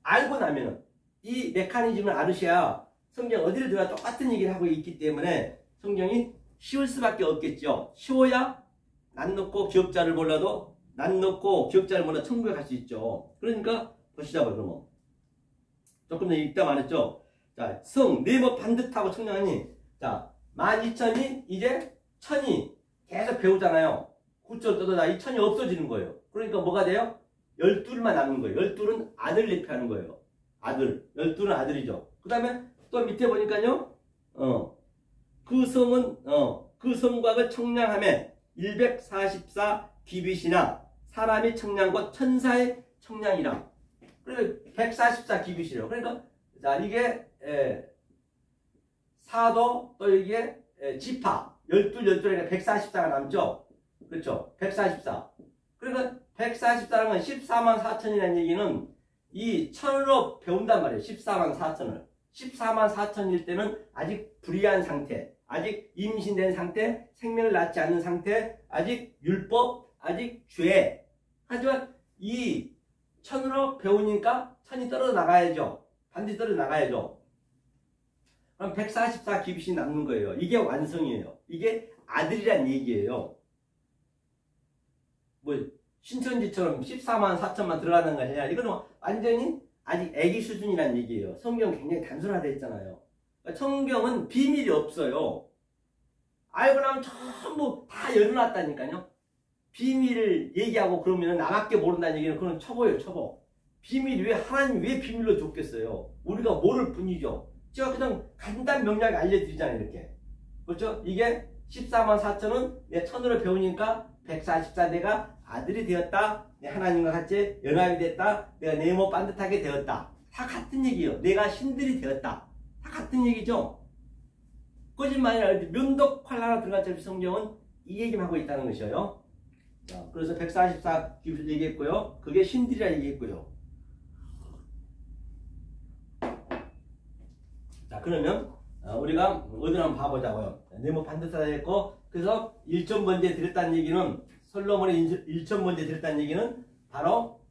Speaker 1: 알고 나면은 이 메커니즘을 알으셔야 성경 어디를 들어가 똑같은 얘기를 하고 있기 때문에 성경이 쉬울 수밖에 없겠죠. 쉬워야 난 놓고 기억자를 몰라도 난 놓고 기억자를 몰라 천국에 갈 수 있죠. 그러니까 보시자고요. 그러면 조금 전에 읽다 말했죠. 자, 네모 반듯하고 청량하니 12,000이 이제 1,000이 계속 배우잖아요. 9절 떠도다 이 1,000이 없어지는 거예요. 그러니까 뭐가 돼요? 12만 남는 거예요. 12는 아들 예표하는 거예요. 아들. 12는 아들이죠. 그 다음에 또 밑에 보니까요. 그 성은 그 성곽을 청량하며 144 기빗이나 사람이 청량 곧 천사의 청량이라. 그래서 144 기빗이래요. 그러니까 이게 사도 또 이게 지파 12에 144가 남죠. 그렇죠. 144. 그러니까 144라는 건 14만 4천이라는 얘기는 이 천으로 배운단 말이에요. 14만 4천을. 14만 4천일 때는 아직 불의한 상태, 아직 임신된 상태, 생명을 낳지 않는 상태, 아직 율법, 아직 죄. 하지만 이 천으로 배우니까 천이 떨어져 나가야죠. 반드시 떨어져 나가야죠. 그럼 144 기빗이 남는 거예요. 이게 완성이에요. 이게 아들이란 얘기예요. 신천지처럼 14만 4천만 들어가는 거 아니냐. 이거는 완전히 아직 애기 수준이란 얘기예요. 성경 굉장히 단순하다 했잖아요. 그러니까 성경은 비밀이 없어요. 알고 나면 전부 다 열어놨다니까요. 비밀을 얘기하고 그러면 나밖에 모른다는 얘기는 그건 초보예요. 초보. 비밀이 하나님이 왜 비밀로 줬겠어요. 우리가 모를 뿐이죠. 제가 그냥 간단 명료하게 알려드리잖아요. 이렇게. 그렇죠? 이게 14만 4천은 내 천으로 배우니까 144대가 아들이 되었다. 하나님과 같이 연합이 됐다. 내가 네모 반듯하게 되었다. 다 같은 얘기예요. 내가 신들이 되었다. 다 같은 얘기죠. 거짓말이 아니라 면도칼 하나 들어갔죠. 성경은 이 얘기만 하고 있다는 것이에요. 자, 그래서 144 기빗을 얘기했고요. 그게 신들이라 얘기했고요. 자, 그러면 우리가 어디를 한번 봐보자고요. 네모 반듯하다 했고, 그래서 1,000번째 드렸다는 얘기는 솔로몬이 1,000번째 드렸다는 얘기는 바로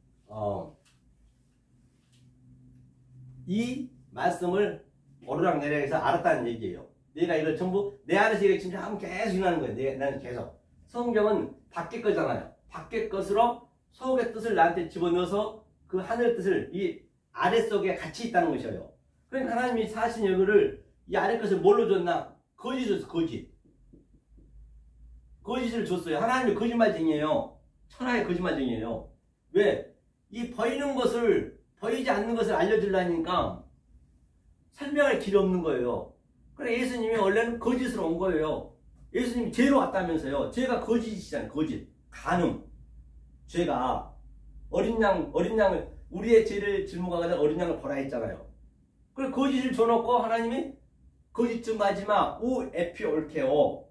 Speaker 1: 이 말씀을 오르락내리락해서 알았다는 얘기예요. 내가 이걸 전부 내 안에서 이게 지금 계속 일어나는 거예요. 나는 계속. 성경은 밖의 거잖아요. 밖의 것으로 속의 뜻을 나한테 집어넣어서 그 하늘 뜻을 이 아래 속에 같이 있다는 것이에요. 그러니까 하나님이 사신 여기를 이 아래 것을 뭘로 줬나? 거짓을 줬어. 거짓을 줬어요. 하나님이 거짓말쟁이에요. 천하의 거짓말쟁이에요. 왜? 이 보이지 않는 것을 알려주려니까 설명할 길이 없는 거예요. 그래 예수님이 원래는 거짓으로 온 거예요. 예수님이 죄로 왔다면서요. 죄가 거짓이잖아요. 거짓. 간음. 죄가 어린 양을 우리의 죄를 짊어가거든 어린 양을 보라 했잖아요. 그래 거짓을 줘놓고 하나님이 거짓 증거하지마. 우 에피 올케오.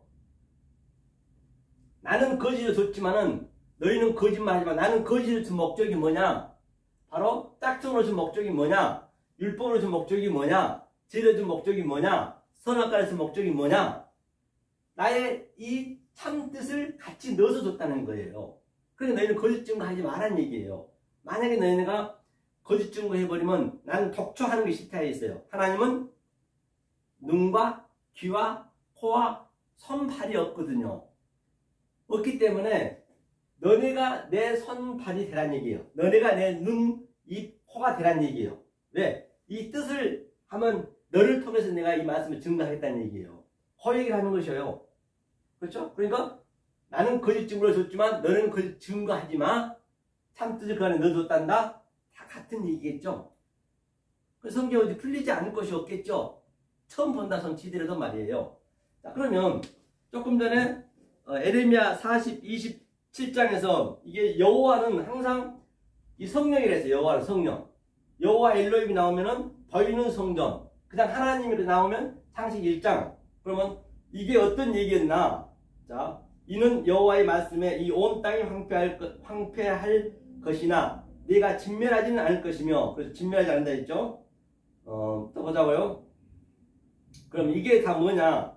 Speaker 1: 나는 거짓을 줬지만은 너희는 거짓말하지마. 나는 거짓을 준 목적이 뭐냐? 바로 짝퉁으로 준 목적이 뭐냐? 율법으로 준 목적이 뭐냐? 죄를 준 목적이 뭐냐? 선악과를 준 목적이 뭐냐? 나의 이 참뜻을 같이 넣어서 줬다는 거예요. 그러니까 너희는 거짓 증거하지 말라는 얘기예요. 만약에 너희가 거짓 증거해버리면 나는 독촉하는 게 싫다 했어요. 하나님은 눈과 귀와 코와 손발이 없거든요. 없기 때문에 너네가 내 손발이 되란 얘기예요. 너네가 내 눈, 입, 코가 되란 얘기예요. 왜? 이 뜻을 하면 너를 통해서 내가 이 말씀을 증거하겠다는 얘기예요. 그 얘기를 하는 것이에요. 그렇죠? 그러니까 나는 거짓 증거를 줬지만 너는 거짓 증거하지 마. 참뜻을 그 안에 넣어줬단다. 다 같은 얘기겠죠. 그 성경 어디 풀리지 않을 것이 없겠죠. 처음 본다 손 치더라도 말이에요. 자, 그러면 조금 전에 에레미야 27장에서 이게 여호와는 항상 이 성령이랬어요. 여호와는 성령. 여호와 엘로힘이 나오면은 보이는 성전. 그다음 하나님이 나오면 창세기 1장. 그러면 이게 어떤 얘기였나? 자, 이는 여호와의 말씀에 이 온 땅이 황폐할 것이나 네가 진멸하지는 않을 것이며. 그래서 진멸하지 않는다 했죠. 또 보자고요. 그럼 이게 다 뭐냐?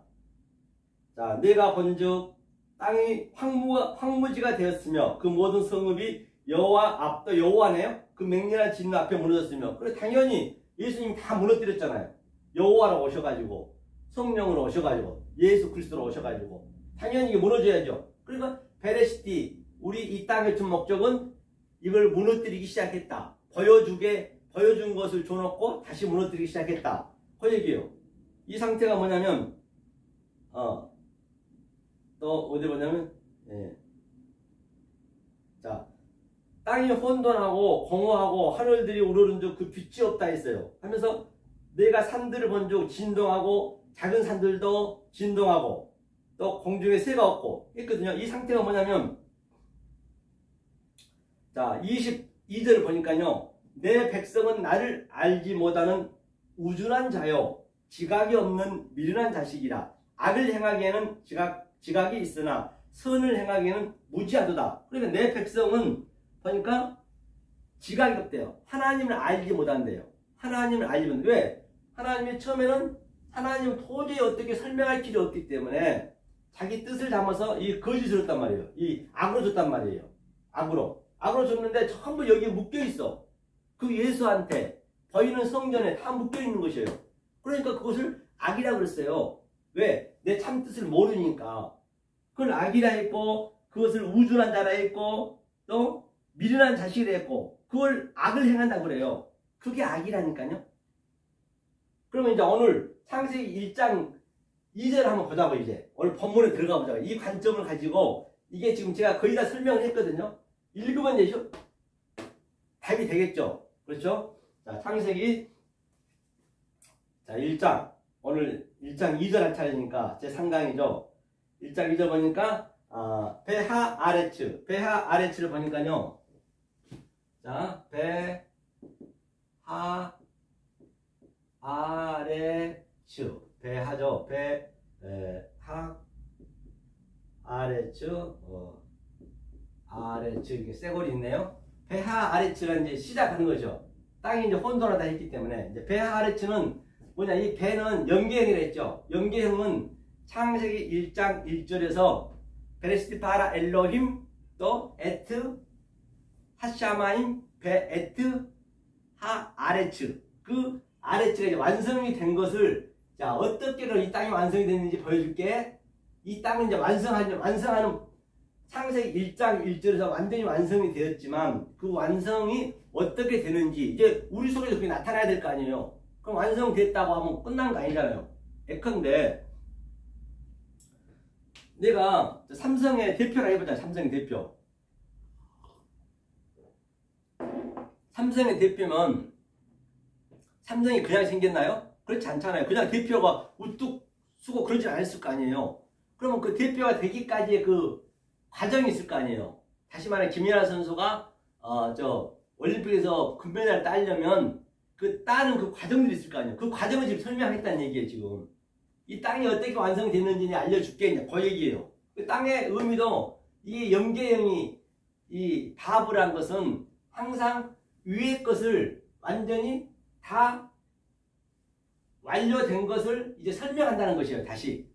Speaker 1: 자, 내가 본즉 땅이 황무지가 되었으며 그 모든 성읍이 여호와 앞도 여호와네요. 그 맹렬한 진노 앞에 무너졌으며. 그래 당연히 예수님이 다 무너뜨렸잖아요. 여호와로 오셔가지고 성령으로 오셔가지고 예수 그리스도로 오셔가지고 당연히 이게 무너져야죠. 그러니까 베레시티 우리 이 땅에 준 목적은 이걸 무너뜨리기 시작했다. 보여준 것을 줘놓고 다시 무너뜨리기 시작했다. 그 얘기예요. 이 상태가 뭐냐면 또 어디 보냐면 자 땅이 혼돈하고 공허하고 하늘들이 우러른즉 그 빛이 없다 했어요. 하면서 내가 산들을 본즉 진동하고 작은 산들도 진동하고 또 공중에 새가 없고 했거든요. 이 상태가 뭐냐면 자 22절을 보니까요. 내 백성은 나를 알지 못하는 우준한 자요 지각이 없는 미련한 자식이라. 악을 행하기에는 지각이 있으나 선을 행하기에는 무지하도다. 그러니까 내 백성은 보니까 지각이 없대요. 하나님을 알지 못한대요. 하나님을 알지 못한대요. 왜? 하나님이 처음에는 하나님은 도저히 어떻게 설명할 길이 없기 때문에 자기 뜻을 담아서 이 거짓을 줬단 말이에요. 이 악으로 줬단 말이에요. 악으로 줬는데 전부 여기에 묶여있어. 그 예수한테 보이는 성전에 다 묶여있는 것이에요. 그러니까 그것을 악이라고 그랬어요. 왜? 내 참뜻을 모르니까. 그걸 악이라 했고 그것을 우준한 자라 했고 또 미련한 자식이라 했고 그걸 악을 행한다고 그래요. 그게 악이라니까요. 그러면 이제 오늘 창세기 1장 2절 한번 보자고. 이제 오늘 본문에 들어가 보자고. 이 관점을 가지고 이게 지금 제가 거의 다 설명을 했거든요. 읽으면 이제 답이 되겠죠. 그렇죠? 자, 창세기 자 1장 오늘 1장 2절 할 차례니까 제 3강이죠. 1장 2절 보니까 베하 아레츠를 보니까요. 자 베하 아레츠 베하죠. 베하 아레츠 아레츠 이게 쇠골이 있네요. 베하 아레츠가 이제 시작하는 거죠. 땅이 이제 혼돈하다 했기 때문에 이제 베하 아레츠는 뭐냐, 이 배는 연계형이라 했죠. 연계형은 창세기 1장 1절에서 베레시티 바라 엘로힘 또 에트 하샤마임 베 에트 하 아레츠, 그 아레츠가 이제 완성이 된 것을 자 어떻게 이 땅이 완성이 됐는지 보여줄게. 이 땅은 이제 완성하는 창세기 1장 1절에서 완전히 완성이 되었지만 그 완성이 어떻게 되는지 이제 우리 속에서 그게 나타나야 될 거 아니에요. 그럼 완성됐다고 하면 끝난 거 아니잖아요. 예컨대 내가 삼성의 대표라 해보자. 삼성의 대표. 삼성의 대표면 삼성이 그냥 생겼나요? 그렇지 않잖아요. 그냥 대표가 우뚝 쓰고 그러지 않았을 거 아니에요. 그러면 그 대표가 되기까지의 그 과정이 있을 거 아니에요. 다시 말해 김연아 선수가 올림픽에서 금메달을 따려면 그 따는 그 과정들이 있을 거 아니에요. 그 과정을 지금 설명하겠다는 얘기예요. 지금 이 땅이 어떻게 완성됐는지 알려줄게. 이제 그 얘기예요. 그 땅의 의미도 이 염계형이 이 바브란 것은 항상 위의 것을 완전히 다 완료된 것을 이제 설명한다는 것이에요. 다시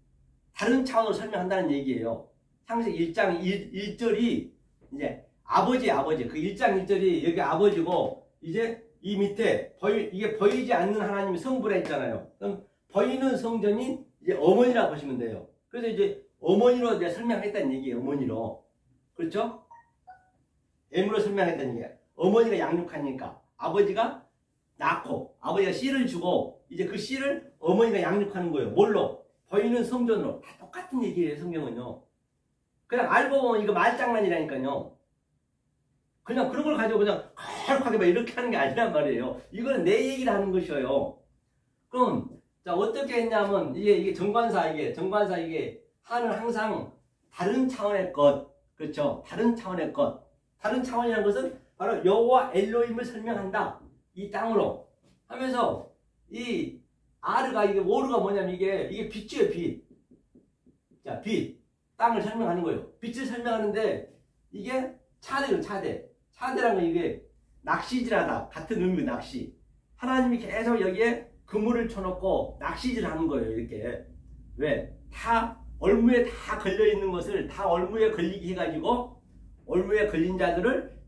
Speaker 1: 다른 차원으로 설명한다는 얘기예요. 창세기 1장 1절이 이제 아버지 그 1장 1절이 여기 아버지고 이제 이 밑에 이게 보이지 않는 하나님의 성부라 했잖아요. 그럼 보이는 성전이 이제 어머니라고 보시면 돼요. 그래서 이제 어머니로 내가 설명했다는 얘기예요. 어머니로. 그렇죠? M으로 설명했다는 얘기예요. 어머니가 양육하니까 아버지가 낳고 아버지가 씨를 주고 이제 그 씨를 어머니가 양육하는 거예요. 뭘로? 보이는 성전으로. 다 똑같은 얘기예요. 성경은요. 그냥 알고 보면 이거 말장난이라니까요. 그냥 그런 걸 가지고 그냥 거룩하게 막 이렇게 하는 게 아니란 말이에요. 이거는 내 얘기를 하는 것이에요. 그럼 자 어떻게 했냐면 이게 정관사 이게 하는 항상 다른 차원의 것. 그렇죠? 다른 차원의 것. 다른 차원이라는 것은 바로 여호와 엘로힘을 설명한다. 이 땅으로 하면서 이 아르가 이게 오르가 뭐냐면 이게 빛이에요. 빛. 자, 빛. 땅을 설명하는 거예요. 빛을 설명하는데 이게 차대요. 차대라는 건 이게 낚시질하다. 같은 의미 낚시. 하나님이 계속 여기에 그물을 쳐놓고 낚시질 하는 거예요. 이렇게. 왜? 다 얼무에 다 걸려있는 것을 다 얼무에 걸리게 해가지고 얼무에 걸린 자들을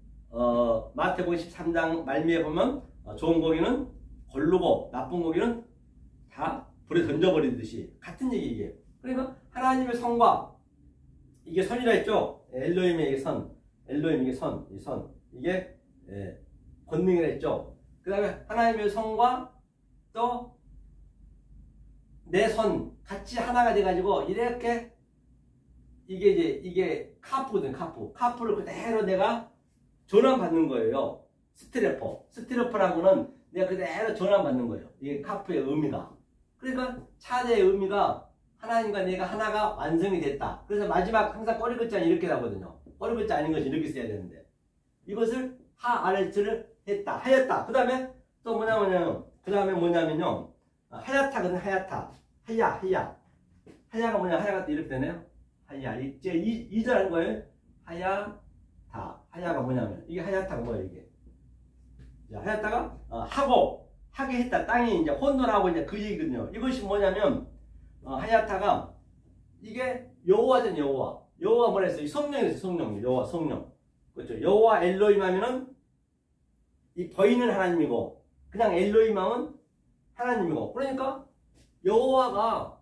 Speaker 1: 마태복음 13장 말미에 보면 좋은 고기는 걸르고 나쁜 고기는 다 불에 던져버리듯이 같은 얘기예요. 그러니까 하나님의 선과 이게 선이라 했죠. 엘로힘의 이게 선, 엘로힘 이게 선, 이 선 이게 권능이라 했죠. 그 다음에 하나님의 선과 또 내 선 같이 하나가 돼가지고 이렇게 이게 카프거든. 카프를 그대로 내가 전환받는 거예요. 스티로퍼라고는 내가 그대로 전환받는 거예요. 이게 카프의 의미가. 그러니까 차대의 의미가 하나님과 내가 하나가 완성이 됐다. 그래서 마지막 항상 꼬리 글자는 이렇게 나거든요. 꼬리 글자 아닌 것이 이렇게 써야 되는데 이것을 하아렛을 했다. 하였다. 그 다음에 또 뭐냐면요. 하야타거든. 하야가 뭐냐. 하야가 또 이렇게 되네요. 하야. 이제 2절 하는 거예요. 하야가 뭐냐면 이게 하야타가 뭐예요. 이게 자, 하야타가 하게 했다. 땅이 이제 혼돈하고 이제 그 얘기거든요. 이것이 뭐냐면 하야타가 이게 여호와잖아요. 여호와 뭐라 했어요? 성령이었어요. 성령. 그렇죠. 여호와 엘로힘 하면은 이 보이는 하나님이고 그냥 엘로힘 하면 하나님이고 그러니까 여호와가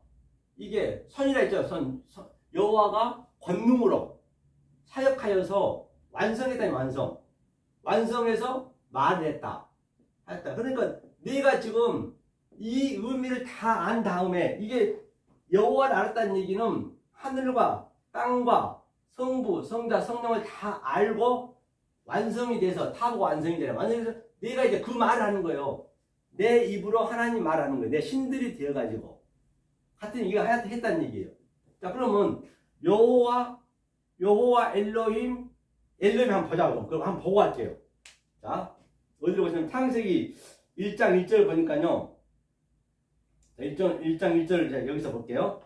Speaker 1: 이게 선이라 했죠. 여호와가 권능으로 사역하여서 완성했다니 완성해서 말을 했다. 그러니까 내가 지금 이 의미를 다 안 다음에 이게 여호와를 알았다는 얘기는 하늘과 땅과 성부, 성자, 성령을 다 알고 완성이 돼서 타고 완성이 되라. 완성해서 내가 이제 그 말을 하는 거예요. 내 입으로 하나님 말하는 거예요. 내 신들이 되어가지고 같은 이게 했다는 얘기예요. 자 그러면 여호와 엘로힘 한번 보자고. 그럼 한번 보고 할게요. 자 어디로 보시면 창세기 1장 1절 보니까요. 1장 1절을 제가 여기서 볼게요.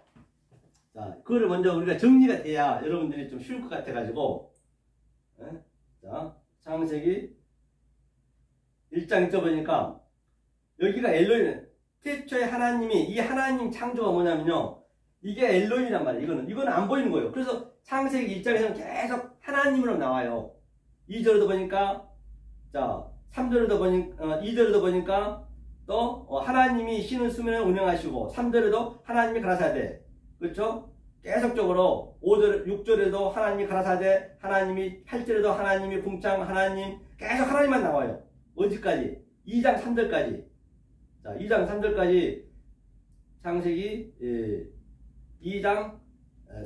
Speaker 1: 자 그거를 먼저 우리가 정리가 돼야 여러분들이 좀 쉬울 것 같아 가지고 자 창세기 1장 1절 보니까 여기가 엘로힘 태초에 하나님이 이 하나님 창조가 뭐냐면요. 이게 엘로힘이란 말이에요. 이거는 안 보이는 거예요. 그래서 창세기 1장에서는 계속 하나님으로 나와요. 2절에도 보니까 자 3절에도 보니까 2절에도 보니까 또 하나님이 쉬는 수면을 운영하시고 3절에도 하나님이 가라사대 그렇죠? 계속적으로 5절 6절에도 하나님이 가라사대 하나님이 8절에도 하나님이 궁창 하나님 계속 하나님만 나와요. 어디까지? 2장 3절까지. 자 2장 3절까지 창세기 2장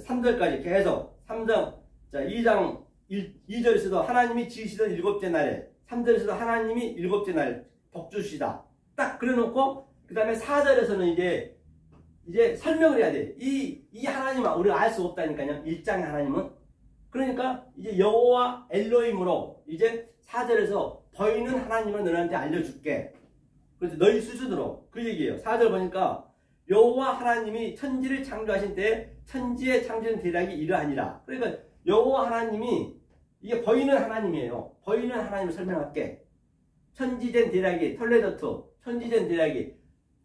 Speaker 1: 3절까지 계속 3장, 자, 2장 2절에서도 하나님이 지으시던 일곱째 날에, 3절에서도 하나님이 일곱째 날 복주시다. 딱 그래 놓고, 그 다음에 4절에서는 이제 설명을 해야 돼. 이 하나님은 우리가 알 수 없다니까요. 1장의 하나님은. 그러니까 이제 여호와 엘로힘으로 이제 4절에서 보이는 하나님을 너희한테 알려줄게. 그래서 너희 수준으로 그 얘기예요. 4절 보니까 여호와 하나님이 천지를 창조하신 때에 천지의 창조된 대략이 이러하니라. 그러니까 여호와 하나님이 이게 보이는 하나님이에요. 보이는 하나님을 설명할게. 천지된 대략이 톨레도트 천지된 대략이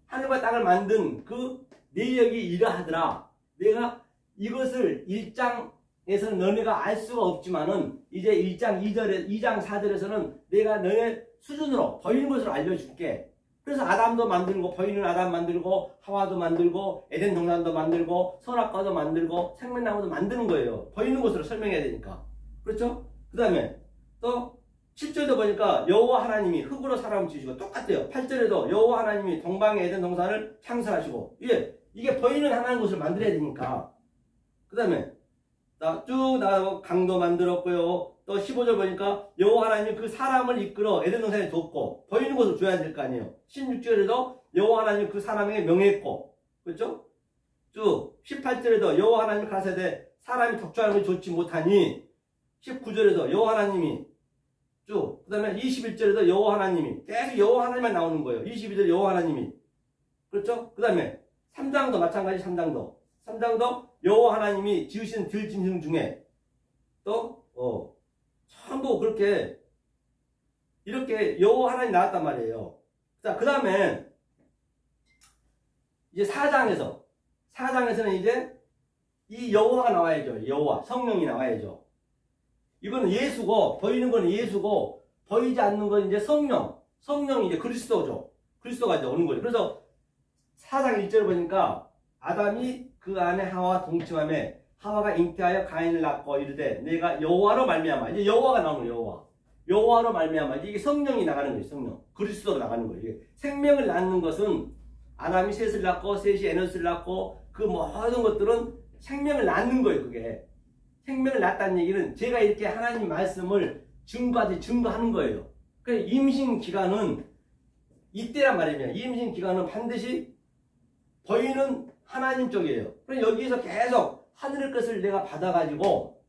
Speaker 1: 하늘과 땅을 만든 그 내역이 이러하더라. 내가 이것을 1장에서는 너네가 알 수가 없지만은 이제 1장 2절에 2장 4절에서는 내가 너네 수준으로 보이는 것으로 알려줄게. 그래서 아담도 만들고 보이는 아담 만들고 하와도 만들고 에덴 동산도 만들고 선악과도 만들고 생명나무도 만드는 거예요. 보이는 것으로 설명해야 되니까. 그렇죠? 그 다음에 또 7절도 보니까 여호와 하나님이 흙으로 사람을 지으시고 똑같아요. 8절에도 여호와 하나님이 동방의 에덴 동산을 창설하시고 이게 보이는 하나님 것을 만들어야 되니까. 그 다음에 쭉 나가고 강도 만들었고요. 또 15절 보니까 여호와 하나님이 그 사람을 이끌어 에덴 동산에 뒀고 보이는 것을 줘야 될 거 아니에요. 16절에도 여호와 하나님이 그 사람에게 명했고, 그렇죠? 쭉 18절에도 여호와 하나님이 가라사대 사람이 독주하는 것이 좋지 못하니, 19절에도 여호와 하나님이 쭉, 그 다음에 21절에도 여호와 하나님이 계속 여호와 하나님만 나오는 거예요. 22절 여호와 하나님이, 그렇죠? 그 다음에 3장도 마찬가지. 3장도 여호와 하나님이 지으신 들짐승 중에 또 전부 그렇게 이렇게 여호와 하나님이 나왔단 말이에요. 자, 그 다음에 이제 4장에서는 이제 이 여호와가 나와야죠. 여호와 성령이 나와야죠. 이거는 예수고, 보이는 거는 예수고, 보이지 않는 건 이제 성령이 이제 그리스도죠. 그리스도가 이제 오는 거죠. 그래서 4장 1절 보니까 아담이 그 안에 하와와 동침하며 하와가 잉태하여 가인을 낳고 이르되 내가 여호와로 말미암아. 이제 여호와가 나오는 거예요. 여호와로 말미암아. 이게 성령이 나가는 거예요. 성령. 그리스도로 나가는 거예요. 이게 생명을 낳는 것은 아담이 셋을 낳고 셋이 에노스를 낳고 그 모든 것들은 생명을 낳는 거예요. 그게. 생명을 낳았다는 얘기는 제가 이렇게 하나님 말씀을 증거하는 거예요. 그러니까 임신 기간은 이때란 말입니다. 임신 기간은 반드시 보이는 하나님 쪽이에요. 그럼 여기에서 계속 하늘의 것을 내가 받아가지고,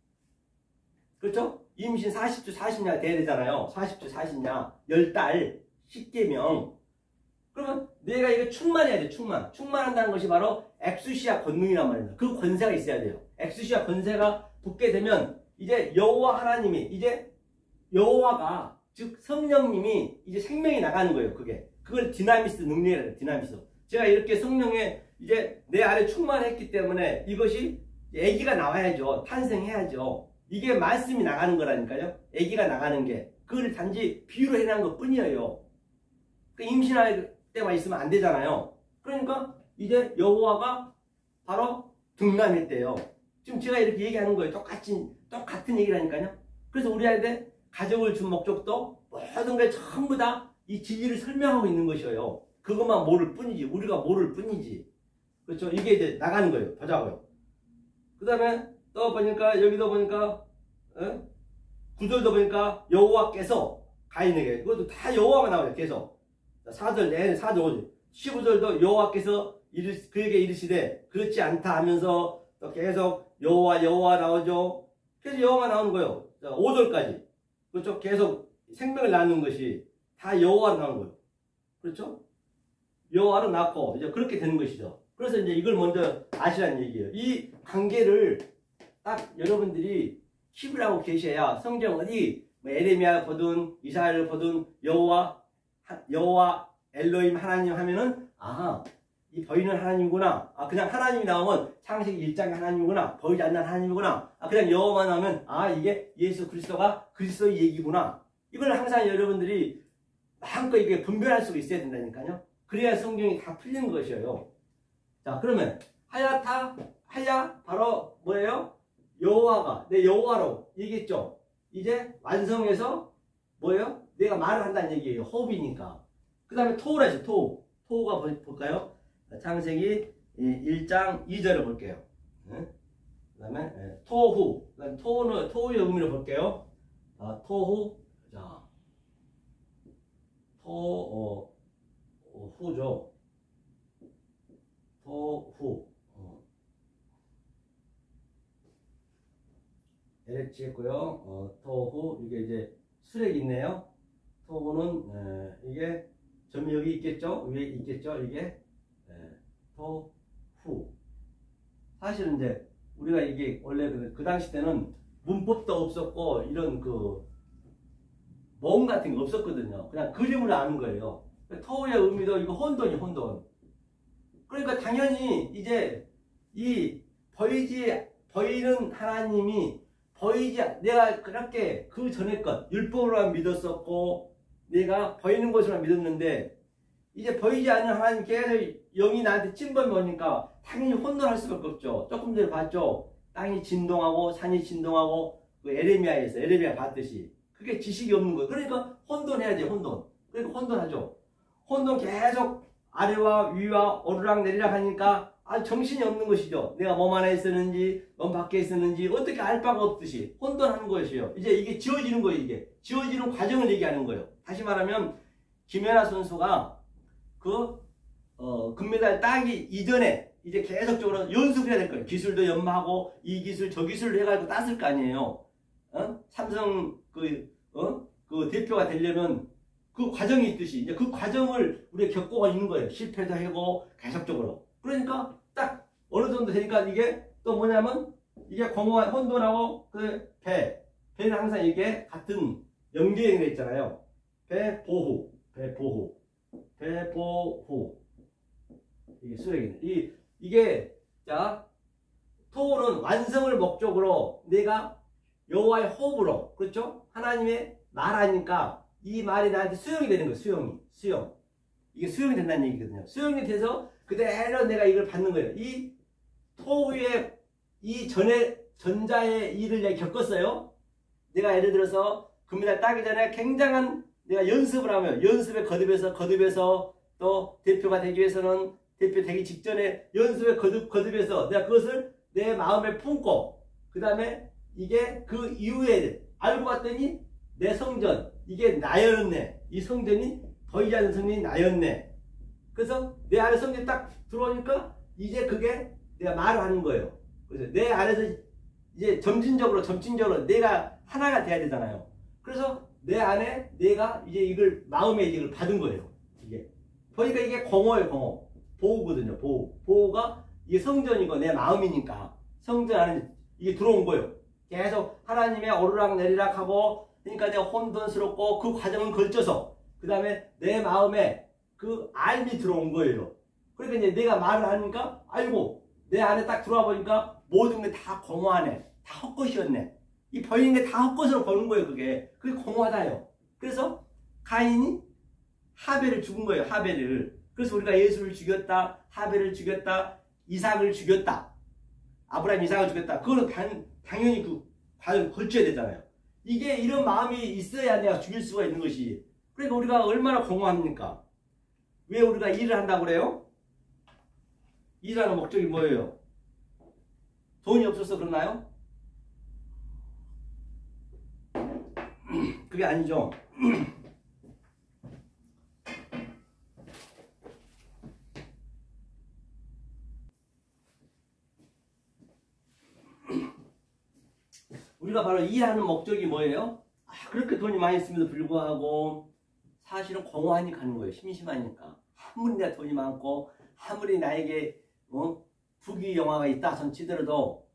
Speaker 1: 그렇죠? 임신 40주 40냐 돼야 되잖아요. 40주 40냐 10달 10계명. 그러면 내가 이거 충만해야 돼. 충만한다는 것이 바로 엑수시아 권능이란 말입니다. 그 권세가 있어야 돼요. 엑수시아 권세가 붙게 되면 이제 여호와 하나님이, 이제 여호와가 즉 성령님이 이제 생명이 나가는 거예요. 그걸 디나미스 능력이라고 해요. 디나미스. 제가 이렇게 성령에 이제 내 안에 충만했기 때문에 이것이 아기가 나와야죠. 탄생해야죠. 이게 말씀이 나가는 거라니까요. 아기가 나가는 게. 그걸 단지 비유로 해놓은 것 뿐이에요. 임신할 때만 있으면 안 되잖아요. 그러니까 이제 여호와가 바로 등남했대요. 지금 제가 이렇게 얘기하는 거예요. 똑같은 얘기라니까요. 그래서 우리한테 가족을 준 목적도 모든 게 전부 다 이 진리를 설명하고 있는 것이에요. 그것만 모를 뿐이지. 우리가 모를 뿐이지. 그렇죠? 이게 이제 나가는 거예요. 보자고요. 그 다음에 또 보니까, 여기도 보니까, 9절도 보니까 여호와께서 가인에게, 그것도 다 여호와가 나와요. 계속. 4절 내내 4절 5절. 15절도 여호와께서 그에게 이르시되 그렇지 않다 하면서 또 계속 여호와 나오죠. 계속 여호와가 나오는 거예요. 5절까지. 그렇죠? 계속 생명을 낳는 것이 다 여호와로 나오는 거예요. 그렇죠? 여호와로 낳고 이제 그렇게 되는 것이죠. 그래서 이제 이걸 먼저 아시라는 얘기예요. 이 관계를 딱 여러분들이 킵을 하고 계셔야 성경 어디 에레미야 보든 이사야를 보든 여호와 엘로힘 하나님 하면은 이 보이는 하나님이구나. 그냥 하나님이 나오면 창세기 1장의 하나님이구나. 보이지 않는 하나님이구나. 그냥 여호와만 나오면 이게 예수 그리스도가 그리스도의 얘기구나. 이걸 항상 여러분들이 마음껏 이게 분별할 수가 있어야 된다니까요. 그래야 성경이 다 풀리는 것이에요. 자, 그러면 하야 바로 뭐예요? 여호와가 내 여호와로 얘기했죠. 이제 완성해서 뭐예요? 내가 말을 한다는 얘기예요. 호흡이니까. 그 다음에 토우라 했죠. 토우가 볼까요? 창세기 1장 2절을 볼게요. 그 다음에 토후. 그다음에 토후의 의미를 볼게요. 토후. 자, 후죠. 토후. LH 했고요. 토후. 이게 이제 수렉이 있네요. 토후는 이게 점이 여기 있겠죠? 위에 있겠죠? 이게 토후. 사실은 이제 우리가 이게 원래 그 당시 때는 문법도 없었고 이런 그 모음 같은 게 없었거든요. 그냥 그림으로 아는 거예요. 토후의 의미도 이거 혼돈이 혼돈. 그러니까 당연히 이제 이 보이는 하나님이 내가 그렇게 그 전에 것 율법으로만 믿었었고 내가 보이는 것으로만 믿었는데 이제 보이지 않는 하나님 계속 영이 나한테 찜범이 오니까 당연히 혼돈할 수밖에 없죠. 조금 전에 봤죠. 땅이 진동하고 산이 진동하고 그 에레미야 봤듯이 그게 지식이 없는 거예요. 그러니까 혼돈해야지 혼돈. 그러니까 혼돈하죠. 혼돈 계속 아래와 위와 오르락 내리락 하니까 정신이 없는 것이죠. 내가 몸 안에 있었는지 몸 밖에 있었는지 어떻게 알 바가 없듯이 혼돈하는 것이에요. 이제 이게 지워지는 거예요. 이게 지워지는 과정을 얘기하는 거예요. 다시 말하면 김연아 선수가 그 금메달 따기 이전에 이제 계속적으로 연습을 해야 될 거예요. 기술도 연마하고 이 기술 저 기술을 해가지고 땄을 거 아니에요. 삼성 그 대표가 되려면 그 과정이 있듯이 이제 그 과정을 우리가 겪고 있는 거예요. 실패도 하고 계속적으로. 그러니까 딱 어느 정도 되니까 이게 또 뭐냐면 이게 공허한 혼돈하고 그 배는 항상 이게 같은 연계형이 돼 있잖아요. 배보후 이게 수rek이네. 이게 자 토는 완성을 목적으로 내가 여호와의 호흡으로 그렇죠? 하나님의 말하니까 이 말이 나한테 수용이 되는 거예요. 수용. 이게 수용이 된다는 얘기거든요. 수용이 돼서 그대로 내가 이걸 받는 거예요. 이 토후의 이 전자의 일을 내가 겪었어요. 내가 예를 들어서 금메달 따기 전에 굉장한 내가 연습을 하면 연습에 거듭해서 또 대표가 되기 위해서는 대표 되기 직전에 연습에 거듭해서 내가 그것을 내 마음에 품고 그 다음에 이게 그 이후에 알고 봤더니 내 성전 이게 나였네. 이 성전이 보이지 않는 성전이 나였네. 그래서 내 안에 성전이 딱 들어오니까 이제 그게 내가 말을 하는 거예요. 그래서 내 안에서 이제 점진적으로 내가 하나가 돼야 되잖아요. 그래서 내 안에 내가 이제 이걸 마음에 이걸 받은 거예요. 이게 보니까 이게 공허예요. 보호거든요. 보호가 이게 성전이고 내 마음이니까 성전 안에 이게 들어온 거예요. 계속 하나님의 오르락 내리락 하고 그러니까 내가 혼돈스럽고 그 과정을 걸쳐서 그 다음에 내 마음에 그 알미 들어온 거예요. 그러니까 이제 내가 말을 하니까 알고 내 안에 딱 들어와 보니까 모든 게 다 공허하네. 다 헛것이었네. 이 보이는 게 다 헛것으로 보는 거예요. 그게 공허하다요. 그래서 가인이 하벨을 죽은 거예요. 하벨을. 그래서 우리가 예수를 죽였다. 하벨을 죽였다. 이삭을 죽였다. 아브라함 이삭을 죽였다. 그거는 당연히 그 과정을 걸쳐야 되잖아요. 이게 이런 마음이 있어야 내가 죽일 수가 있는 것이. 그러니까 우리가 얼마나 공허합니까? 왜 우리가 일을 한다고 그래요? 일하는 목적이 뭐예요? 돈이 없어서 그러나요? 그게 아니죠. 우리가 바로 일하는 목적이 뭐예요? 그렇게 돈이 많이 있음에도 불구하고 사실은 공허하니까 하는 거예요. 심심하니까. 아무리 내가 돈이 많고 아무리 나에게 부귀영화가 있다 손 치더라도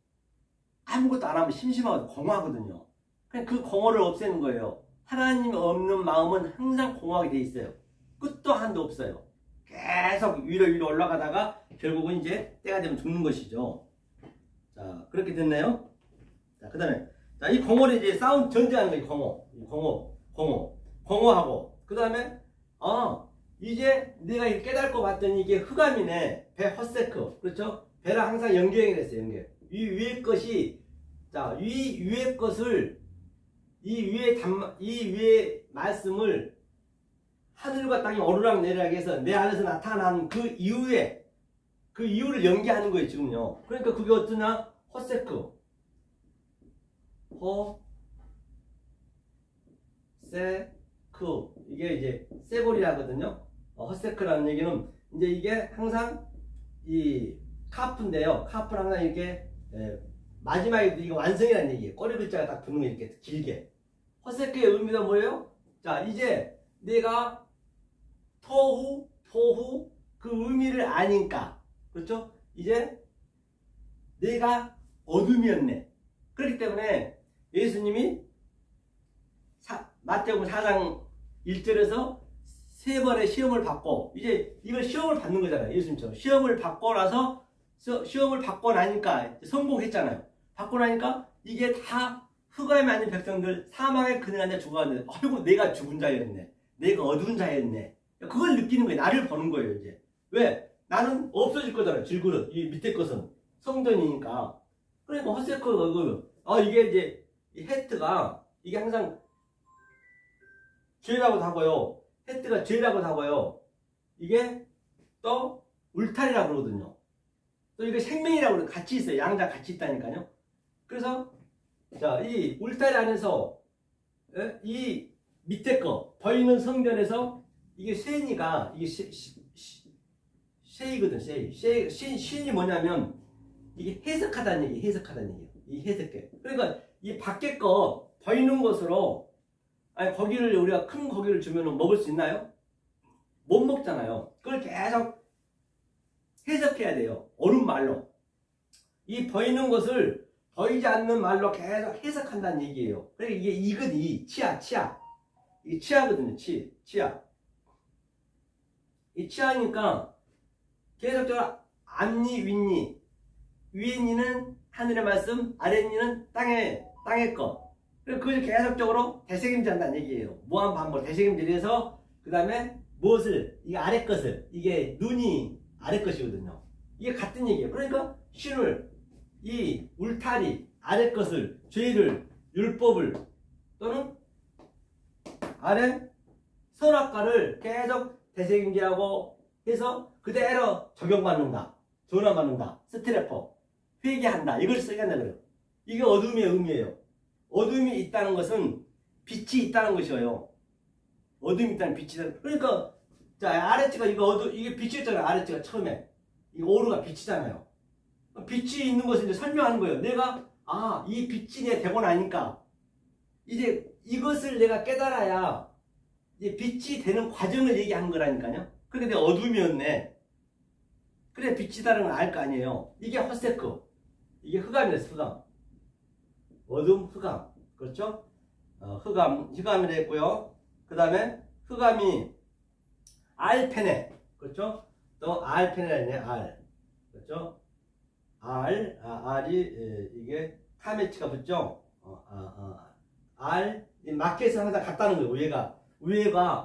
Speaker 1: 아무것도 안 하면 심심하고 공허하거든요. 그냥 그 공허를 없애는 거예요. 하나님 없는 마음은 항상 공허하게 돼 있어요. 끝도 한도 없어요. 계속 위로 올라가다가 결국은 이제 때가 되면 죽는 것이죠. 자, 그렇게 됐나요? 자, 그 다음에 이 공허를 이제 싸움 전제하는 거예요. 공허하고 그 다음에 이제 내가 이렇게 깨닫고 봤더니 이게 흑암이네. 배 헛세크. 그렇죠? 배랑 항상 연결이 됐어요. 이 위의 것이 이 위의 것을 이 위의 말씀을 하늘과 땅이 오르락 내리락 해서 내 안에서 나타난 그 이유를 연기하는 거예요. 지금요. 그러니까 그게 어떠냐? 허세크, 허세크, 이게 이제 세골이라거든요. 허세크라는 얘기는 이제 이게 항상 이 카프인데요. 카프는 항상 이렇게 마지막에 이게 완성이라는 얘기예요. 꼬리 글자가 딱 붙는 거 이렇게 길게. 허세크의 의미가 뭐예요? 자, 이제 내가 토후, 포후 그 의미를 아니까, 그렇죠? 이제 내가 어둠이었네. 그렇기 때문에 예수님이 마태복음 4장 1절에서 세 번의 시험을 받고, 이제 이걸 시험을 받는 거잖아요. 예수님처럼 시험을 받고 나서, 시험을 받고 나니까 성공했잖아요. 받고 나니까 이게 다 흑암이 아닌 백성들, 사망의 그늘 안에 죽어갔는데, 아이고 내가 죽은 자였네, 내가 어두운 자였네, 그걸 느끼는 거예요. 나를 보는 거예요. 이제 왜? 나는 없어질 거잖아요. 질그릇, 이 밑에 것은 성전이니까. 그러니까 허세크, 이게 이제 이 헤트가, 이게 항상 죄라고도 하고요, 헤트가 죄라고도 하고요, 이게 또 울타리라고 그러거든요. 또 이게 생명이라고 그래요. 같이 있어요. 양자 같이 있다니까요. 그래서 자, 이 울타리 안에서 이 밑에 거 보이는 성전에서 이게 쇠니가, 이게 쇠이거든. 신이 뭐냐면 이게 해석하다는 얘기, 해석하다는 얘기예요. 이 해석해. 그러니까 이 밖에 거 보이는 것으로, 아니 고기를, 우리가 큰 고기를 주면 먹을 수 있나요? 못 먹잖아요. 그걸 계속 해석해야 돼요. 옳은 말로. 이 보이는 것을 보이지 않는 말로 계속 해석한다는 얘기예요. 그러니까 이게 이거니, 치아. 이게 치아거든요. 치아. 이 치아니까 계속적으로 앞니, 윗니. 위에 니는 하늘의 말씀, 아래 니는 땅의 것. 그걸 계속적으로 되새김질한다는 얘기예요. 무한 반복 되새김질해서, 그 다음에 무엇을, 이게 아래 것을, 이게 눈이 아래 것이거든요. 이게 같은 얘기예요. 그러니까 신을, 이 울타리, 아래 것을, 죄를, 율법을, 또는 아래 선악과를 계속 되새김질하고 해서 그대로 적용받는다, 전환받는다, 스트레퍼, 회개한다, 이걸 써야 한다 그래요. 이게 어둠의 의미예요. 어둠이 있다는 것은 빛이 있다는 것이에요. 어둠이 있다는 빛이 있다는. 그러니까 자, 아래치가 이게 빛이었잖아요. 아래치가 처음에 이 오르가 빛이잖아요. 빛이 있는 것을 이제 설명하는 거예요. 내가 이 빛이 내 되고 나니까 이제 이것을 내가 깨달아야 이제 빛이 되는 과정을 얘기하는 거라니까요. 그런데 내가 어둠이었네. 그래 빛이다라는 걸 알 거 아니에요. 이게 허세크, 이게 흑암이랬어. 흑암, 어둠, 흑암. 그렇죠? 흑암이라 했고요. 그 다음에 흑암이 알페네. 그렇죠? 또 알페네라 했네. 알. 그렇죠? 알이 이게 카메치가 붙죠? 마켓에서 항상 같다는 거예요.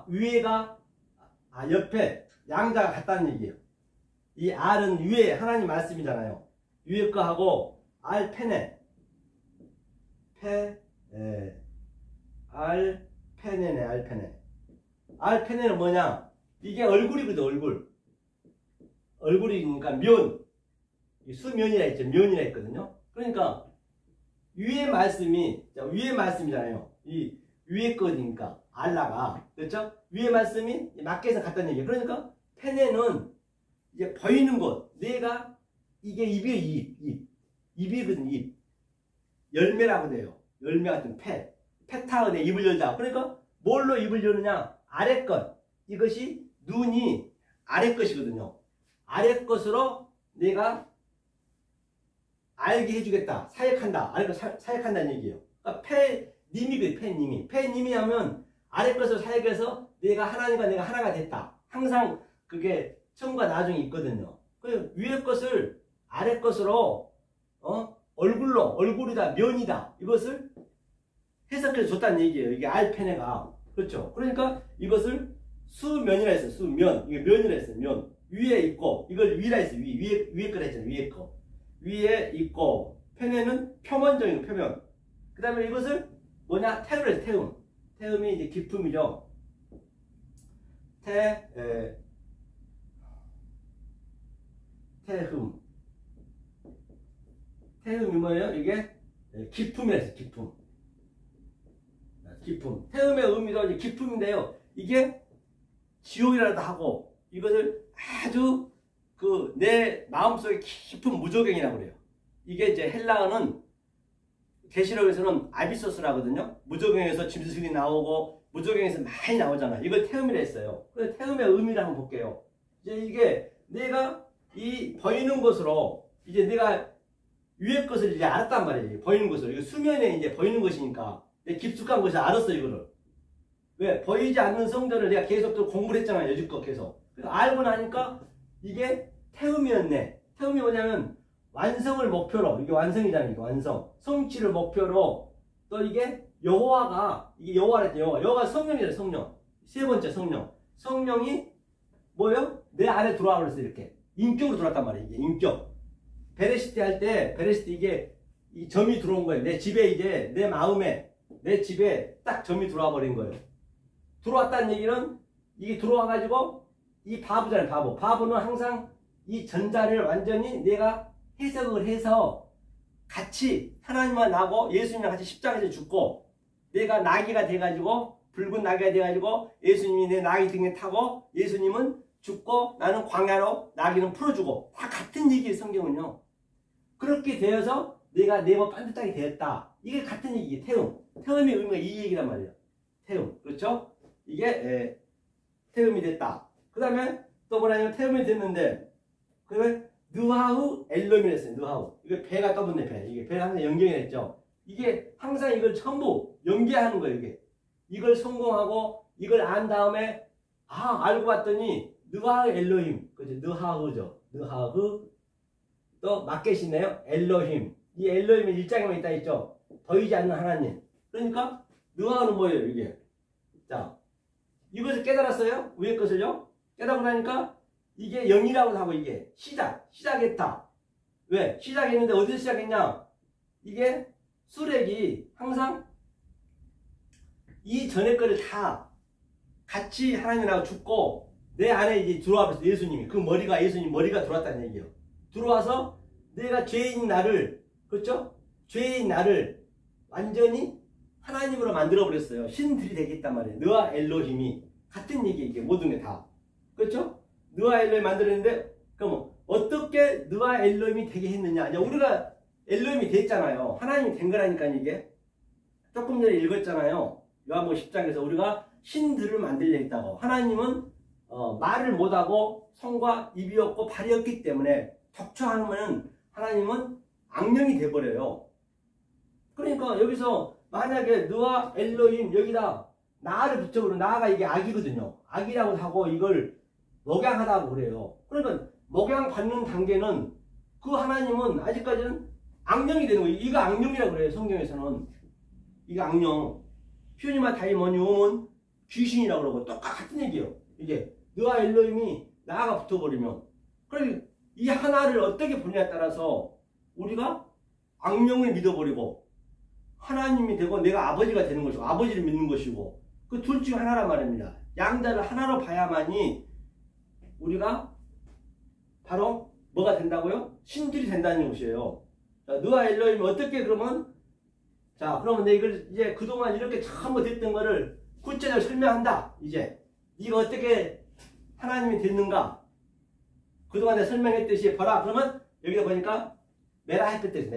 Speaker 1: 위에가 옆에 양자가 같다는 얘기예요. 이 알은 위에 하나님 말씀이잖아요. 위에 거하고 알페네, 알페네네. 알페네는 뭐냐? 이게 얼굴이거든. 얼굴이니까 면, 수면이라 했죠. 면이라 했거든요. 그러니까 위에 말씀이잖아요. 이 위에 거니까 알라가, 그렇죠? 위에 말씀이 마켓에서 같다는 얘기예요. 그러니까 페네는 이제 보이는 것, 내가, 이게 입이거든. 입. 열매라고 돼요. 열매 같은 페타은에 입을 열자. 그러니까 뭘로 입을 여느냐? 아래 것. 이것이 눈이 아래 것이거든요. 아래 것으로 내가 알게 해주겠다. 사역한다. 사역한다는 얘기예요. 그러니까 페님이 하면 아래 것을 사역해서 내가 하나님과 내가 하나가 됐다. 항상 그게 처음과 나중에 있거든요. 그 위에 것을 아래 것으로 얼굴이다, 면이다, 이것을 해석해 줬다는 얘기예요. 이게 알페네가. 그렇죠? 그러니까 이것을 수면이라 했어요. 수면. 이게 면이라 했어요. 면. 위에 있고, 이걸 위라 했어요. 위에 거라 했잖아요. 위에 거. 위에 있고, 페네는 표면적인 표면. 그 다음에 이것을 뭐냐? 태우라 했어요. 태음이 이제 기품이죠. 태음이 뭐예요? 이게 기품이랬어요. 기품. 기품. 태음의 의미도 이제 기품인데요. 이게 지옥이라도 하고 이것을 아주 그 내 마음속에 깊은 무조경이라고 그래요. 이게 이제 헬라어는 계시록에서는 아비소스라거든요. 무조경에서 짐승이 나오고 무조경에서 많이 나오잖아. 이걸 태음이라 했어요. 그래서 태음의 의미를 한번 볼게요. 이제 이게 내가 이 보이는 것으로 이제 내가 위의 것을 이제 알았단 말이에요. 보이는 것으로. 이거 수면에 이제 보이는 것이니까 깊숙한 것을 알았어 이거를. 왜? 보이지 않는 성전을 내가 계속 또 공부를 했잖아요. 여지껏 계속. 그래서 알고 나니까 이게 태음이었네. 태음이 뭐냐면 완성을 목표로, 이게 완성이잖아요. 이게 완성. 성취를 목표로 또 이게 여호와가, 이게 여호와랬죠. 여호와가 성령이래. 성령. 세 번째 성령. 성령이 뭐예요? 내 안에 들어와 버렸어. 이렇게 인격으로 들어왔단 말이에요. 이게 인격. 베레시티 할 때 베레시티 이게 이 점이 들어온 거예요. 내 집에 이제 내 마음에 내 집에 딱 점이 들어와 버린 거예요. 들어왔다는 얘기는 이게 들어와 가지고 이 바보잖아요. 바보. 바보는 항상 이 전자를 완전히 내가 해석을 해서 같이 하나님과 나고 예수님이랑 같이 십자가에서 죽고 내가 나귀가 돼가지고 붉은 나귀가 돼가지고 예수님이 내 나귀 등에 타고 예수님은 죽고 나는 광야로 나귀는 풀어주고 다 같은 얘기예요. 성경은요. 그렇게 되어서 내가 내가 반듯하게 되었다. 이게 같은 얘기예요. 태음. 태음의 의미가 이 얘기란 말이에요. 태음. 그렇죠? 이게 태음이 됐다. 그 다음에 또 뭐냐면 태음이 됐는데 그러면 느하우 엘롬이 됐어요. 느하우. 이게 배가 떠붙네. 배. 이게 배가 항상 연결이 됐죠. 이게 항상 이걸 전부 연계하는 거예요. 이게. 이걸 성공하고 이걸 안 다음에 알고 봤더니 느하우 엘로힘. 그죠? 느하우죠. 느하우. 또 마켓이네요. 엘로힘. 이 엘로힘은 일장에만 있다 있죠. 보이지 않는 하나님. 그러니까 느하우는 뭐예요? 이게. 자, 이것을 깨달았어요. 위의 것을요. 깨달고 나니까 이게 영이라고 하고 이게 시작했다. 왜? 시작했는데 어디서 시작했냐? 이게 수렉이 항상 이 전에 거를 다 같이 하나님하고 죽고 내 안에 이제 들어와서 예수님이 그 머리가 예수님 머리가 들어왔다는 얘기예요. 들어와서 내가 죄인 나를 그렇죠? 죄인 나를 완전히 하나님으로 만들어 버렸어요. 신들이 되겠단 말이에요. 느와 엘로힘이 같은 얘기 이게 모든 게 다 그렇죠? 느와 엘로힘 만들었는데 그럼 어떻게 느와 엘로힘이 되게 했느냐? 이제 우리가 엘로힘이 됐잖아요. 하나님이 된 거라니까 이게 조금 전에 읽었잖아요. 요한복음 10장에서 우리가 신들을 만들려 했다고. 하나님은 말을 못하고 손과 입이 없고 발이 없기 때문에 격추하면 하나님은 악령이 돼버려요. 그러니까 여기서 만약에 느와 엘로힘 여기다 나를 붙여버리면 나가 이게 악이거든요. 악이라고 하고 이걸 목양하다고 그래요. 그러니까 목양 받는 단계는 그 하나님은 아직까지는 악령이 되는 거예요. 이거 악령이라고 그래요. 성경에서는. 이거 악령. 퓨니마 다이모니움은 귀신이라고 그러고 똑같은 얘기예요. 이게 느와 엘로힘이 나가 붙어버리면 그래 이 하나를 어떻게 보냐에 따라서 우리가 악령을 믿어버리고 하나님이 되고 내가 아버지가 되는 것이고 아버지를 믿는 것이고 그 둘 중 하나란 말입니다. 양자를 하나로 봐야만이 우리가 바로 뭐가 된다고요? 신들이 된다는 것이에요. 자, 느와 엘로힘이 어떻게 그러면 자 그러면 내가 이걸 이제 그동안 이렇게 전부 됐던 거를 구체적으로 설명한다. 이제 네가 어떻게 하나님이 됐는가 그동안 내가 설명했듯이 봐라. 그러면 여기다 보니까 메라헤페트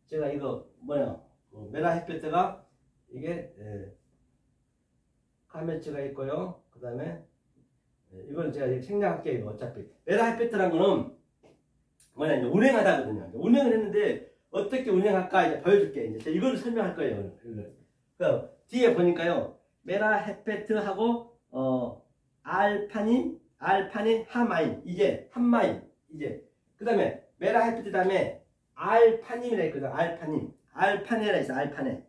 Speaker 1: 제가 이거 뭐야 메라헤페트가 이게 카메츠가 있고요. 그 다음에 이거는 제가 생략할게요. 이거 어차피 메라헤페트란 거는 뭐냐 이제 운행하다거든요. 운행을 했는데 어떻게 운행할까 이제 보여줄게. 이제 이거를 설명할 거예요. 그 뒤에 보니까요 메라헤페트하고 알파닌 하마인 이제 한마인 이제 그 다음에 메라헤페트 다음에 알파님이라 했거든. 알파네라 있어.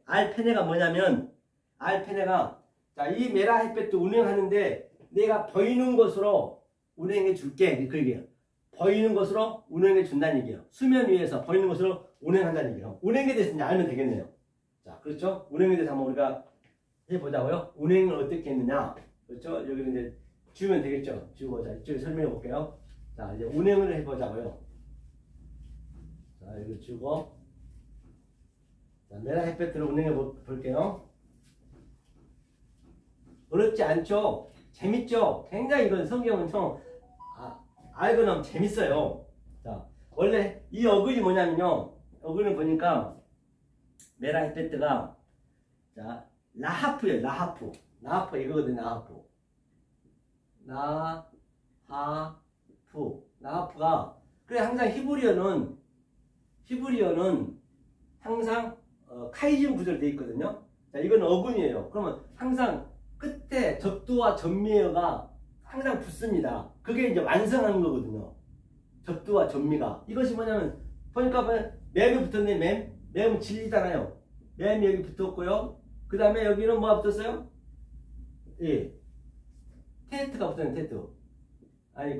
Speaker 1: 알파네가 뭐냐면 알파네가 자 이 메라헤페트 운행하는데 내가 보이는 것으로 운행해 줄게. 그게 보이는 것으로 운행해 준다는 얘기예요. 수면 위에서 보이는 것으로 운행한다는 얘기예요. 운행에 대해서 이제 알면 되겠네요. 자 그렇죠? 운행에 대해서 한번 우리가 해보자고요. 운행을 어떻게 했느냐 그렇죠? 여기는 이제 지우면 되겠죠. 지우고 자 이쪽에 설명해 볼게요. 자 이제 운행을 해보자고요. 자 이거 지우고 자 메라 햇볕으로 운행해 볼게요. 어렵지 않죠? 재밌죠? 굉장히 이건 성경은 좀 알고 나면 재밌어요. 자 원래 이 어근이 뭐냐면요. 어근을 보니까 메라 햇볕가 자 라하프예요. 라하프 이거거든요. 라하프가 그래 항상 히브리어는 항상 카이즘 구조로 되어 있거든요. 자 이건 어근이에요. 그러면 항상 끝에 접두와 전미어가 항상 붙습니다. 그게 이제 완성하는 거거든요. 접두와 전미가 이것이 뭐냐면 보니까 맴이 붙었네. 맴은 진리잖아요. 맴이 여기 붙었고요. 그 다음에 여기는 뭐가 붙었어요? 예. 테트가 붙었네. 테트. 아니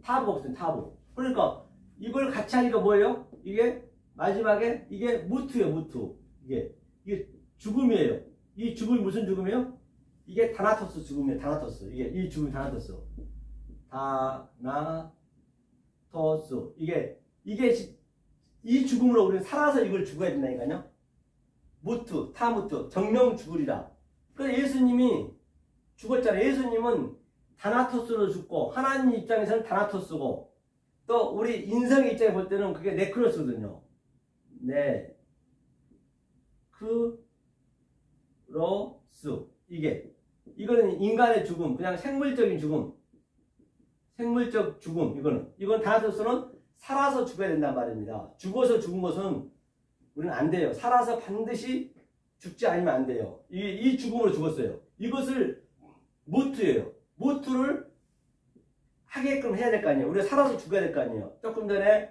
Speaker 1: 타브가 붙었네. 타브. 그러니까 이걸 같이 하니까 뭐예요? 이게 마지막에 이게 무트예요. 무트. 이게 죽음이에요. 이 죽음이 무슨 죽음이에요? 이게 다나토스 죽음이에요. 다나토스. 이 죽음이 다나토스. 다나토스. 이게 이 죽음으로 우리는 살아서 이걸 죽어야 된다니까요. 무트, 타무트, 정령 죽으리라. 그래서 예수님이 죽었잖아요. 예수님은 다나토스로 죽고 하나님 입장에서는 다나토스고 또 우리 인성의 입장에 볼 때는 그게 네크로스거든요. 네크로스. 이거는 인간의 죽음, 그냥 생물적인 죽음. 생물적 죽음. 이건 다나토스는 살아서 죽어야 된단 말입니다. 죽어서 죽은 것은 우리는 안 돼요. 살아서 반드시 죽지 않으면 안 돼요. 이 죽음으로 죽었어요. 이것을 무트예요. 무트를 하게끔 해야 될 거 아니에요. 우리가 살아서 죽어야 될 거 아니에요. 조금 전에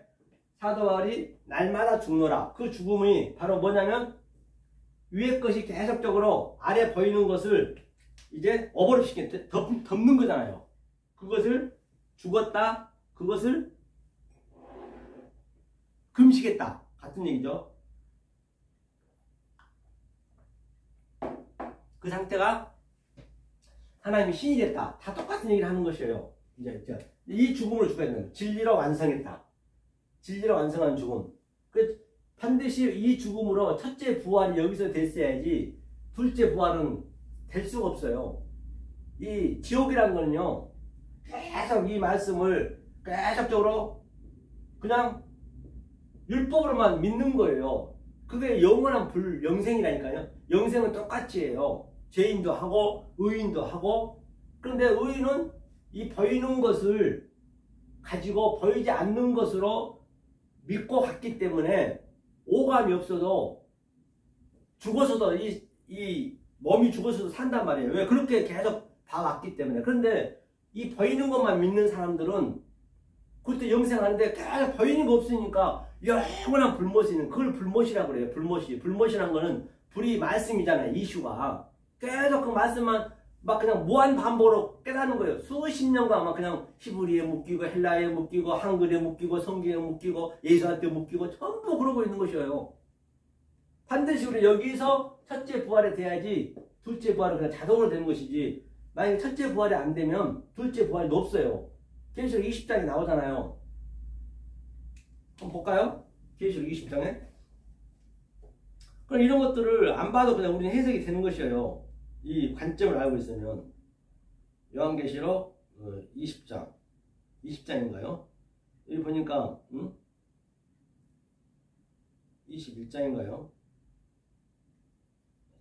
Speaker 1: 사도 바울이 날마다 죽노라. 그 죽음이 바로 뭐냐면 위의 것이 계속적으로 아래 보이는 것을 이제 어버럽시키는 덮는 거잖아요. 그것을 죽었다. 그것을 금식했다. 같은 얘기죠. 그 상태가 하나님이 신이 됐다. 다 똑같은 얘기를 하는 것이에요. 이제 이 죽음을 죽어야 되는 진리로 완성했다. 진리로 완성한 죽음. 반드시 이 죽음으로 첫째 부활이 여기서 됐어야지 둘째 부활은 될 수가 없어요. 이 지옥이란 거는요. 계속 이 말씀을 계속적으로 그냥 율법으로만 믿는 거예요. 그게 영원한 영생이라니까요. 영생은 똑같이 해요. 죄인도 하고 의인도 하고. 그런데 의인은 이 보이는 것을 가지고 보이지 않는 것으로 믿고 갔기 때문에 오감이 없어도 죽어서도 이 몸이 죽어서도 산단 말이에요. 왜? 그렇게 계속 봐왔기 때문에. 그런데 이 보이는 것만 믿는 사람들은 그때 영생하는데 계속 보이는 거 없으니까 영원한 불못이 있는 그걸 불못이라고 그래요. 불못이란 거는 불이 말씀이잖아요. 이슈가. 계속 그 말씀만 막 그냥 무한 반복으로 깨닫는 거예요. 수십 년간 막 그냥 히브리에 묶이고 헬라에 묶이고 한글에 묶이고 성경에 묶이고 예수한테 묶이고 전부 그러고 있는 것이에요. 반드시 우리 여기서 첫째 부활이 돼야지 둘째 부활은 그냥 자동으로 되는 것이지 만약에 첫째 부활이 안 되면 둘째 부활도 없어요. 계시록 20장에 나오잖아요. 한번 볼까요? 계시록 20장에. 그럼 이런 것들을 안 봐도 그냥 우리는 해석이 되는 것이에요. 이 관점을 알고 있으면. 요한계시록 20장인가요? 여기 보니까 21장인가요?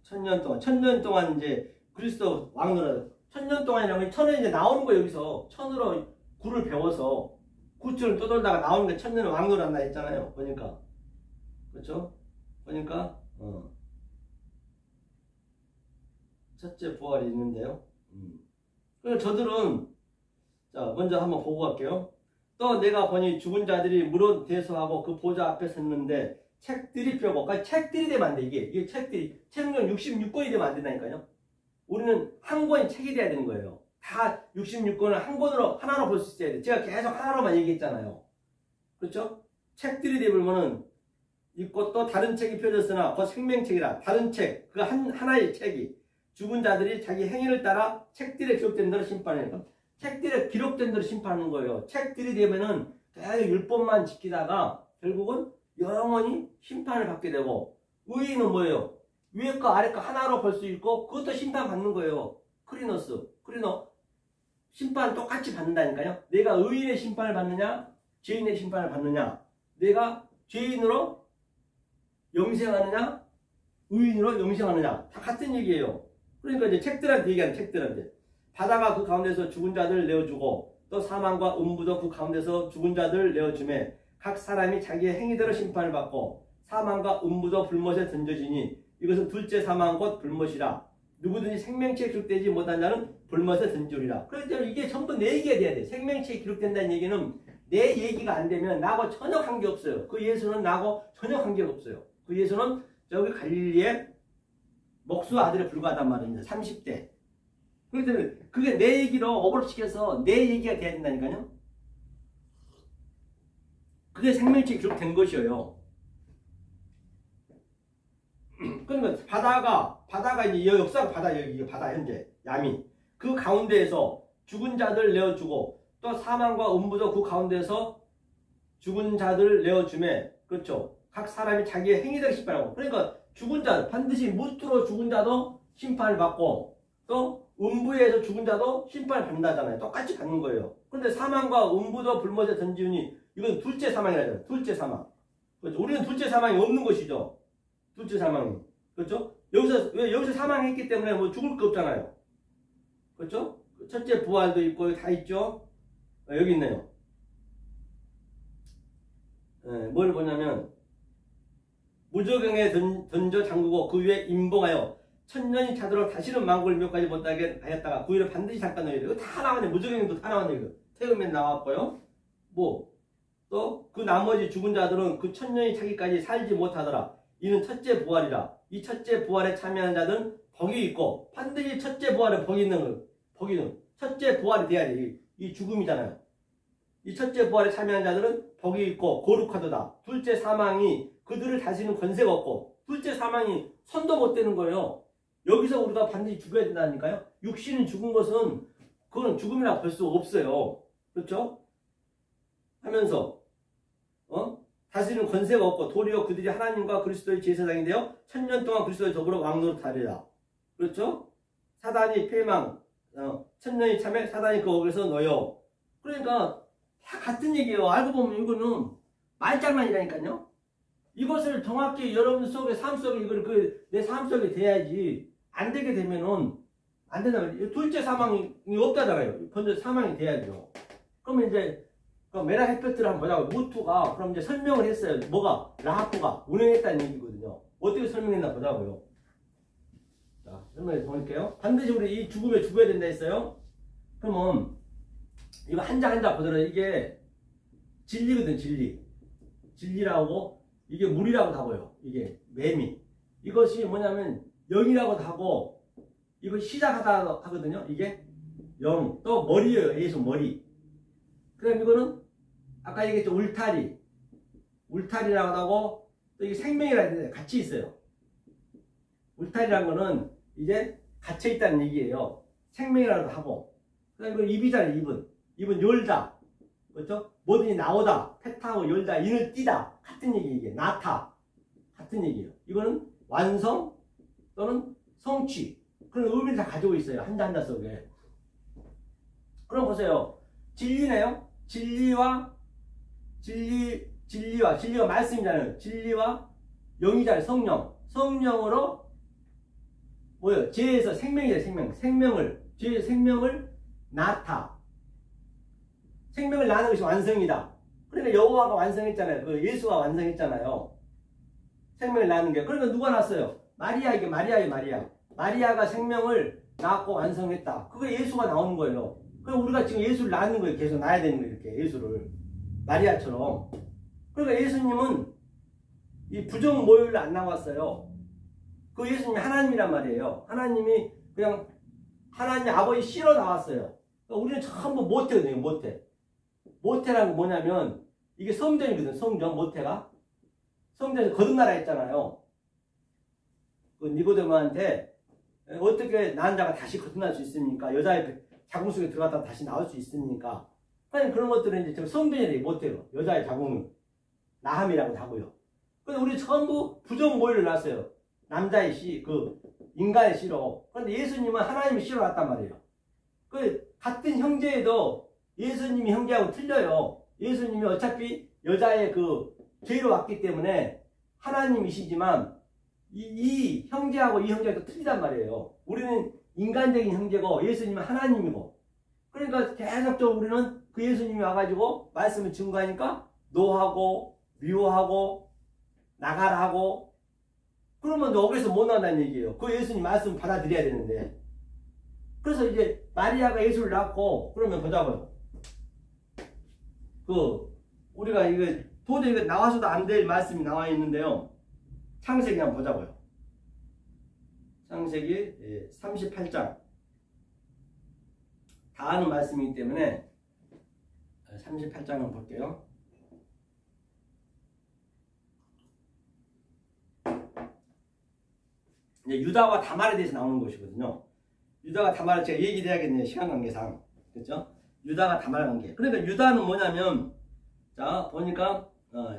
Speaker 1: 천년 동안 이제 그리스도 왕노라. 천년 동안이라면 천은 이제 나오는 거 여기서 천으로 굴을 배워서 구처럼 떠돌다가 나오는 게 천년은 왕노란다 했잖아요. 보니까. 그렇죠? 보니까 첫째 부활이 있는데요. 그래서 저들은 자 먼저 한번 보고 갈게요. 또 내가 보니 죽은 자들이 물어 대소하고 그 보좌 앞에 섰는데 책들이 펴고 그러니까 책들이 되면 안 돼. 이게 책들이 책은 66권이 되면 안 된다니까요. 우리는 한 권이 책이 돼야 되는 거예요. 다 66권을 한 권으로 하나로 볼 수 있어야 돼. 제가 계속 하나로만 얘기했잖아요. 그렇죠? 책들이 되면은 있고 또 다른 책이 펴졌으나 그 생명책이라 다른 책 그 하나의 책이 죽은 자들이 자기 행위를 따라 책들에 기록된 대로 심판하니까 책들에 기록된 대로 심판하는 거예요. 책들이 되면은 계속 율법만 지키다가 결국은 영원히 심판을 받게 되고, 의인은 뭐예요? 위에 거 아래 거 하나로 볼 수 있고 그것도 심판받는 거예요. 크리노 심판 똑같이 받는다니까요. 내가 의인의 심판을 받느냐 죄인의 심판을 받느냐, 내가 죄인으로 영생하느냐 의인으로 영생하느냐, 다 같은 얘기예요. 그러니까 이제 책들한테 얘기하는, 책들한테 바다가 그 가운데서 죽은 자들 내어주고 또 사망과 음부도 그 가운데서 죽은 자들 내어주매 각 사람이 자기의 행위대로 심판을 받고 사망과 음부도 불못에 던져지니 이것은 둘째 사망 곧 불못이라. 누구든지 생명체에 기록되지 못한 자는 불못에 던지리라. 그렇기 때문에 이게 전부 내 얘기가 돼야 돼. 생명체에 기록된다는 얘기는 내 얘기가 안 되면 나하고 전혀 관계없어요. 그 예수는 나하고 전혀 관계가 없어요. 그 예수는 저기 갈릴리의 목수 아들에 불과하단 말입니다. 30대. 그렇기 때문에 그게 내 얘기로 어버럽시켜서 내 얘기가 돼야 된다니까요. 그게 생명체에 기록된 것이에요. 그러니까 바다가 이제 역사가 여기 바다 현재 야미 그 가운데에서 죽은 자들 내어주고 또 사망과 음부도 그 가운데서 죽은 자들 내어주매, 그렇죠. 각 사람이 자기의 행위대로 심판하고, 그러니까 죽은 자 반드시 무트로 죽은 자도 심판을 받고 또 음부에서 죽은 자도 심판을 받는다잖아요. 똑같이 받는 거예요. 그런데 사망과 음부도 불못에 던지니 이건 둘째 사망이라잖아요. 둘째 사망. 그렇죠? 우리는 둘째 사망이 없는 것이죠. 둘째 사망이. 그렇죠? 여기서 사망했기 때문에 뭐 죽을 거 없잖아요. 그렇죠? 첫째 부활도 있고 다 있죠. 여기 있네요. 뭘 보냐면 무저경에 던져 잠그고 그 위에 임봉하여 천년이 차도록 다시는 만국을 묘까지 못하게 하였다가 그 위를 반드시 잠깐 넣어야 돼요. 이거 다 나왔네. 무저경도 다 나왔네. 이거 태음에 나왔고요. 뭐 또 그 나머지 죽은 자들은 그 천년이 차기까지 살지 못하더라. 이는 첫째 부활이라. 이 첫째 부활에 참여한 자들은 복이 있고, 반드시 첫째 부활에 복이 있는 거예요. 복이는 첫째 부활이 돼야 돼. 이 죽음이잖아요. 이 첫째 부활에 참여한 자들은 복이 있고 거룩하도다. 둘째 사망이 그들을 다스리는 권세가 없고, 둘째 사망이 손도 못 대는 거예요. 여기서 우리가 반드시 죽어야 된다니까요. 육신이 죽은 것은 그건 죽음이라고 볼 수 없어요. 그렇죠? 하면서 다스리는 권세가 없고 도리어 그들이 하나님과 그리스도의 제사장이 되어 천년 동안 그리스도의 더불어 왕노릇하리라. 그렇죠? 사단이 패망, 천년이 참에 사단이 그 업에서 놓여. 그러니까 다 같은 얘기예요. 알고 보면 이거는 말장난이라니까요. 이것을 정확히 여러분 속에 삶 속에 이걸 내 삶 속에 돼야지. 안 되게 되면은 안 된다 말이에요. 둘째 사망이 없다잖아요. 먼저 사망이 돼야죠. 그러면 이제 메라 헤페트를 한번 보자고. 무투가 그럼 이제 설명을 했어요. 뭐가? 라하프가 운행했다는 얘기거든요. 어떻게 설명했나 보자고요. 자, 설명해 볼게요. 반드시 우리 이 죽음에 죽어야 된다 했어요. 그러면 이거 한자 한자 보더라도 이게 진리거든. 진리라고 이게 물이라고 하고요. 이게 매미. 이것이 뭐냐면 영이라고도 하고, 이거 시작하다 하거든요. 이게 영. 또 머리예요. 예수 머리. 그럼 이거는 아까 얘기했죠. 울타리라고 하고, 또 이게 생명이라는 게 같이 있어요. 울타리라는 거는 이제 갇혀 있다는 얘기예요. 생명이라고 하고. 그 다음에 이건 입이잖아요. 입은 열다. 그렇죠? 뭐든지 나오다. 패타하고 열다. 인을 띠다. 같은 얘기, 이게. 나타. 같은 얘기예요. 이거는 완성 또는 성취. 그런 의미를 다 가지고 있어요. 한자 한자 속에. 그럼 보세요. 진리네요. 진리가 말씀이잖아요. 진리와 영이잖아요. 성령으로 뭐예요? 죄에서 생명이잖아요. 죄에서 생명을 낳다. 생명을 낳는 것이 완성이다. 그러니까 여호와가 완성했잖아요. 그 예수가 완성했잖아요. 생명을 낳는 게. 그러니까 누가 낳았어요? 마리아. 이게 마리아예요. 마리아가 생명을 낳고 완성했다. 그게 예수가 나오는 거예요. 그럼 우리가 지금 예수를 낳는 거예요. 계속 낳아야 되는 거예요. 이렇게 예수를. 마리아처럼. 그러니까 예수님은 이 부정 모율로 안 나왔어요. 그 예수님이 하나님이란 말이에요. 하나님이 그냥 하나님 아버지 씨로 나왔어요. 그러니까 우리는 전부 모태거든요. 모태라는 게 뭐냐면 이게 성전이거든. 성전 모태가. 성전에서 거듭나라 했잖아요. 그 니고데모한테 어떻게 낳은 자가 다시 거듭날 수 있습니까? 여자의
Speaker 2: 자궁 속에 들어갔다 다시 나올 수 있으니까. 아니, 그런 것들은 이제 성변이 못해요. 여자의 자궁은. 나함이라고 하고요. 근데 우리 전부 부정모의를 놨어요. 남자의 씨, 인간의 씨로. 그런데 예수님은 하나님의 씨로 왔단 말이에요. 같은 형제에도 예수님이 형제하고 틀려요. 예수님이 어차피 여자의 죄로 왔기 때문에 하나님이시지만 이 형제하고 이 형제가 또 틀리단 말이에요. 우리는 인간적인 형제고 예수님은 하나님이고. 그러니까 계속적으로 우리는 그 예수님이 와가지고 말씀을 증거하니까 노하고 미워하고 나가라 하고 그러면 여기서 못 나온다는 얘기예요. 그 예수님 말씀 받아들여야 되는데. 그래서 이제 마리아가 예수를 낳고 그러면 보자고요. 우리가 도저히 나와서도 안 될 말씀이 나와 있는데요. 창세기 한번 보자고요. 창세기 38장. 다 아는 말씀이기 때문에 38장을 볼게요. 이제 유다와 다말에 대해서 나오는 것이거든요. 유다가 다말을 제가 얘기를 해야겠네요. 시간 관계상. 그렇죠? 유다가 다말 관계. 그러니까 유다는 뭐냐면 자 보니까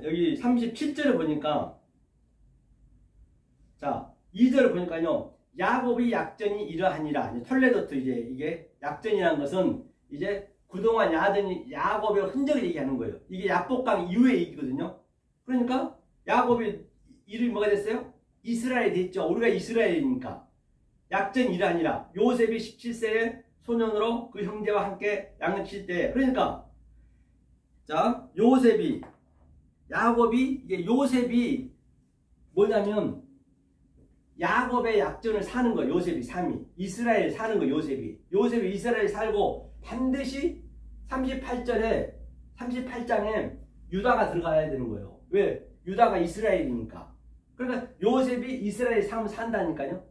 Speaker 2: 여기 37절을 보니까 자 2절을 보니까요. 야곱이 약전이 이러하니라. 톨레도트 이게 약전이라는 것은 이제 그동안 야곱의 흔적을 얘기하는 거예요. 이게 야복강 이후의 얘기거든요. 그러니까 야곱의 이름이 뭐가 됐어요? 이스라엘이 됐죠. 우리가 이스라엘이니까. 약전이 이러하니라. 요셉이 17세에 소년으로 그 형제와 함께 양육칠 때. 그러니까 자 이게 요셉이 뭐냐면 야곱의 약전을 사는 거예요. 요셉이 3위. 이스라엘 사는 거예요. 요셉이 이스라엘 살고 반드시 38장에 유다가 들어가야 되는 거예요. 왜? 유다가 이스라엘이니까. 그러니까 요셉이 이스라엘 삶을 산다니까요.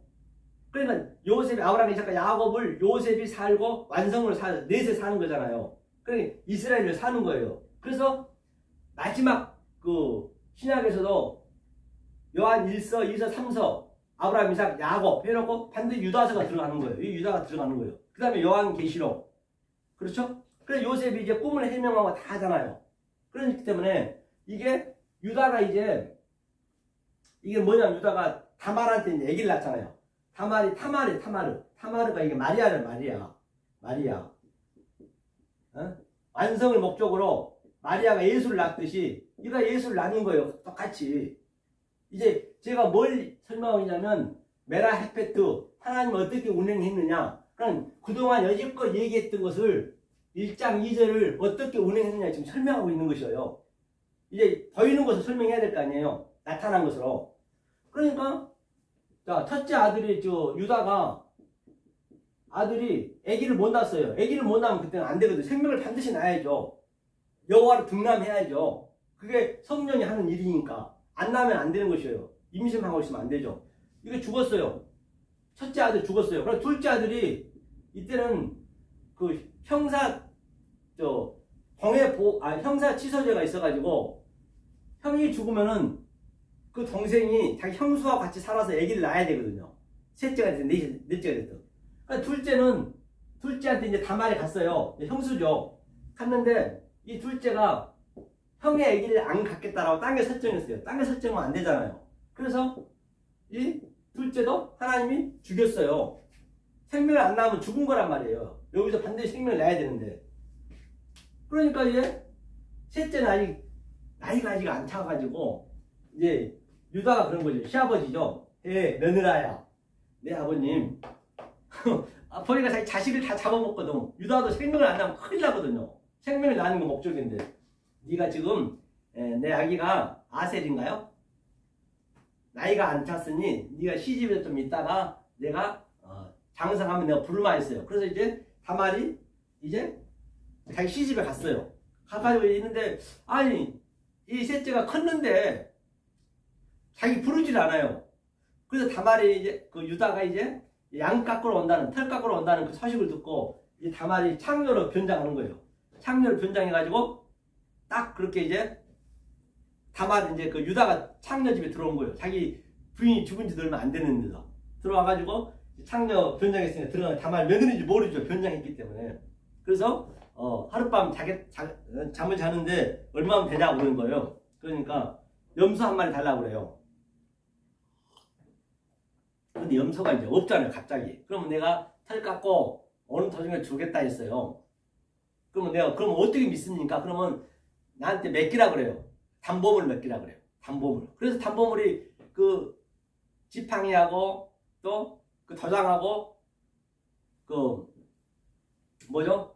Speaker 2: 그러니까 요셉이 아브라함, 이삭과 야곱을 요셉이 살고 완성을 넷에 사는 거잖아요. 그러니까 이스라엘을 사는 거예요. 그래서 마지막 신약에서도 요한 1서, 2서, 3서 아브라함, 이삭, 야곱 해놓고 반드시 유다서가 들어가는 거예요. 이 유다가 들어가는 거예요. 그 다음에 요한 계시록. 그렇죠? 그래서 요셉이 이제 꿈을 해명하고 다 하잖아요. 그렇기 때문에 이게 유다가 이게 뭐냐면 유다가 다말한테 이제 애기를 낳잖아요. 타마르가 이게 마리아. 완성을 목적으로 마리아가 예수를 낳듯이 이가 예수를 낳는 거예요. 똑같이. 이제 제가 뭘 설명하냐면 메라 헤페트 하나님 어떻게 운행했느냐. 그러니까 그동안 여지껏 얘기했던 것을 1장 2절을 어떻게 운행했느냐 지금 설명하고 있는 것이에요. 이제 보이는 것을 설명해야 될 거 아니에요. 나타난 것으로. 그러니까 자 첫째 아들이 유다가 아들이 아기를 못 낳았어요. 아기를 못 낳으면 그때는 안 되거든요. 생명을 반드시 낳아야죠. 여호와를 등남해야죠. 그게 성령이 하는 일이니까. 안 낳으면 안 되는 것이에요. 임신하고 있으면 안 되죠. 이게 죽었어요. 첫째 아들 죽었어요. 그럼 둘째 아들이 이때는 형사 취소죄가 있어가지고 형이 죽으면은 그 동생이 자기 형수와 같이 살아서 아기를 낳아야 되거든요. 셋째가 됐든 넷째가 됐든. 그러니까 둘째한테 이제 다말이 갔어요. 형수죠. 갔는데 이 둘째가 형의 아기를 안 갖겠다라고 딴 게 설정했어요. 딴 게 설정하면 안 되잖아요. 그래서 이 둘째도 하나님이 죽였어요. 생명을 안 낳으면 죽은 거란 말이에요. 여기서 반드시 생명을 낳아야 되는데. 그러니까 이제 셋째는 나이가 아직 안 차가지고 이제 유다가 그런 거죠. 시아버지죠. 며느라야, 내 아버님 보니까 자기 자식을 다 잡아먹거든. 유다도 생명을 안 낳으면 큰일 나거든요. 생명을 낳는 거 목적인데 네가 지금 내 아기가 아셀인가요? 나이가 안 찼으니 네가 시집에 좀 있다가 내가 장성하면 내가 부르마 했어요. 그래서 이제 다말이 이제 자기 시집에 갔어요. 가가지고 있는데 이 셋째가 컸는데 자기 부르질 않아요. 그래서 다말이 이제 유다가 이제 양 깎으러 온다는 털 깎으러 온다는 그 소식을 듣고 이제 다말이 창녀로 변장하는 거예요. 창녀로 변장해가지고 딱 그렇게 이제 다말은 이제 유다가 창녀 집에 들어온 거예요. 자기 부인이 죽은 지 얼마 안 됐는데도 들어와가지고 창녀 변장했으니까 들어가면 다만 며느리인지 모르죠. 변장했기 때문에. 그래서 하룻밤 잠을 자는데 얼마면 되냐고 그러는 거예요. 그러니까 염소 한 마리 달라고 그래요. 근데 염소가 이제 없잖아요. 갑자기. 그러면 내가 털 깎고 어느 도중에 주겠다 했어요. 그러면 내가 그러면 어떻게 믿습니까? 그러면 나한테 맡기라 그래요. 담보물 맡기라 그래요. 담보물. 그래서 담보물이 그 지팡이하고 또 그 도장하고 그 뭐죠?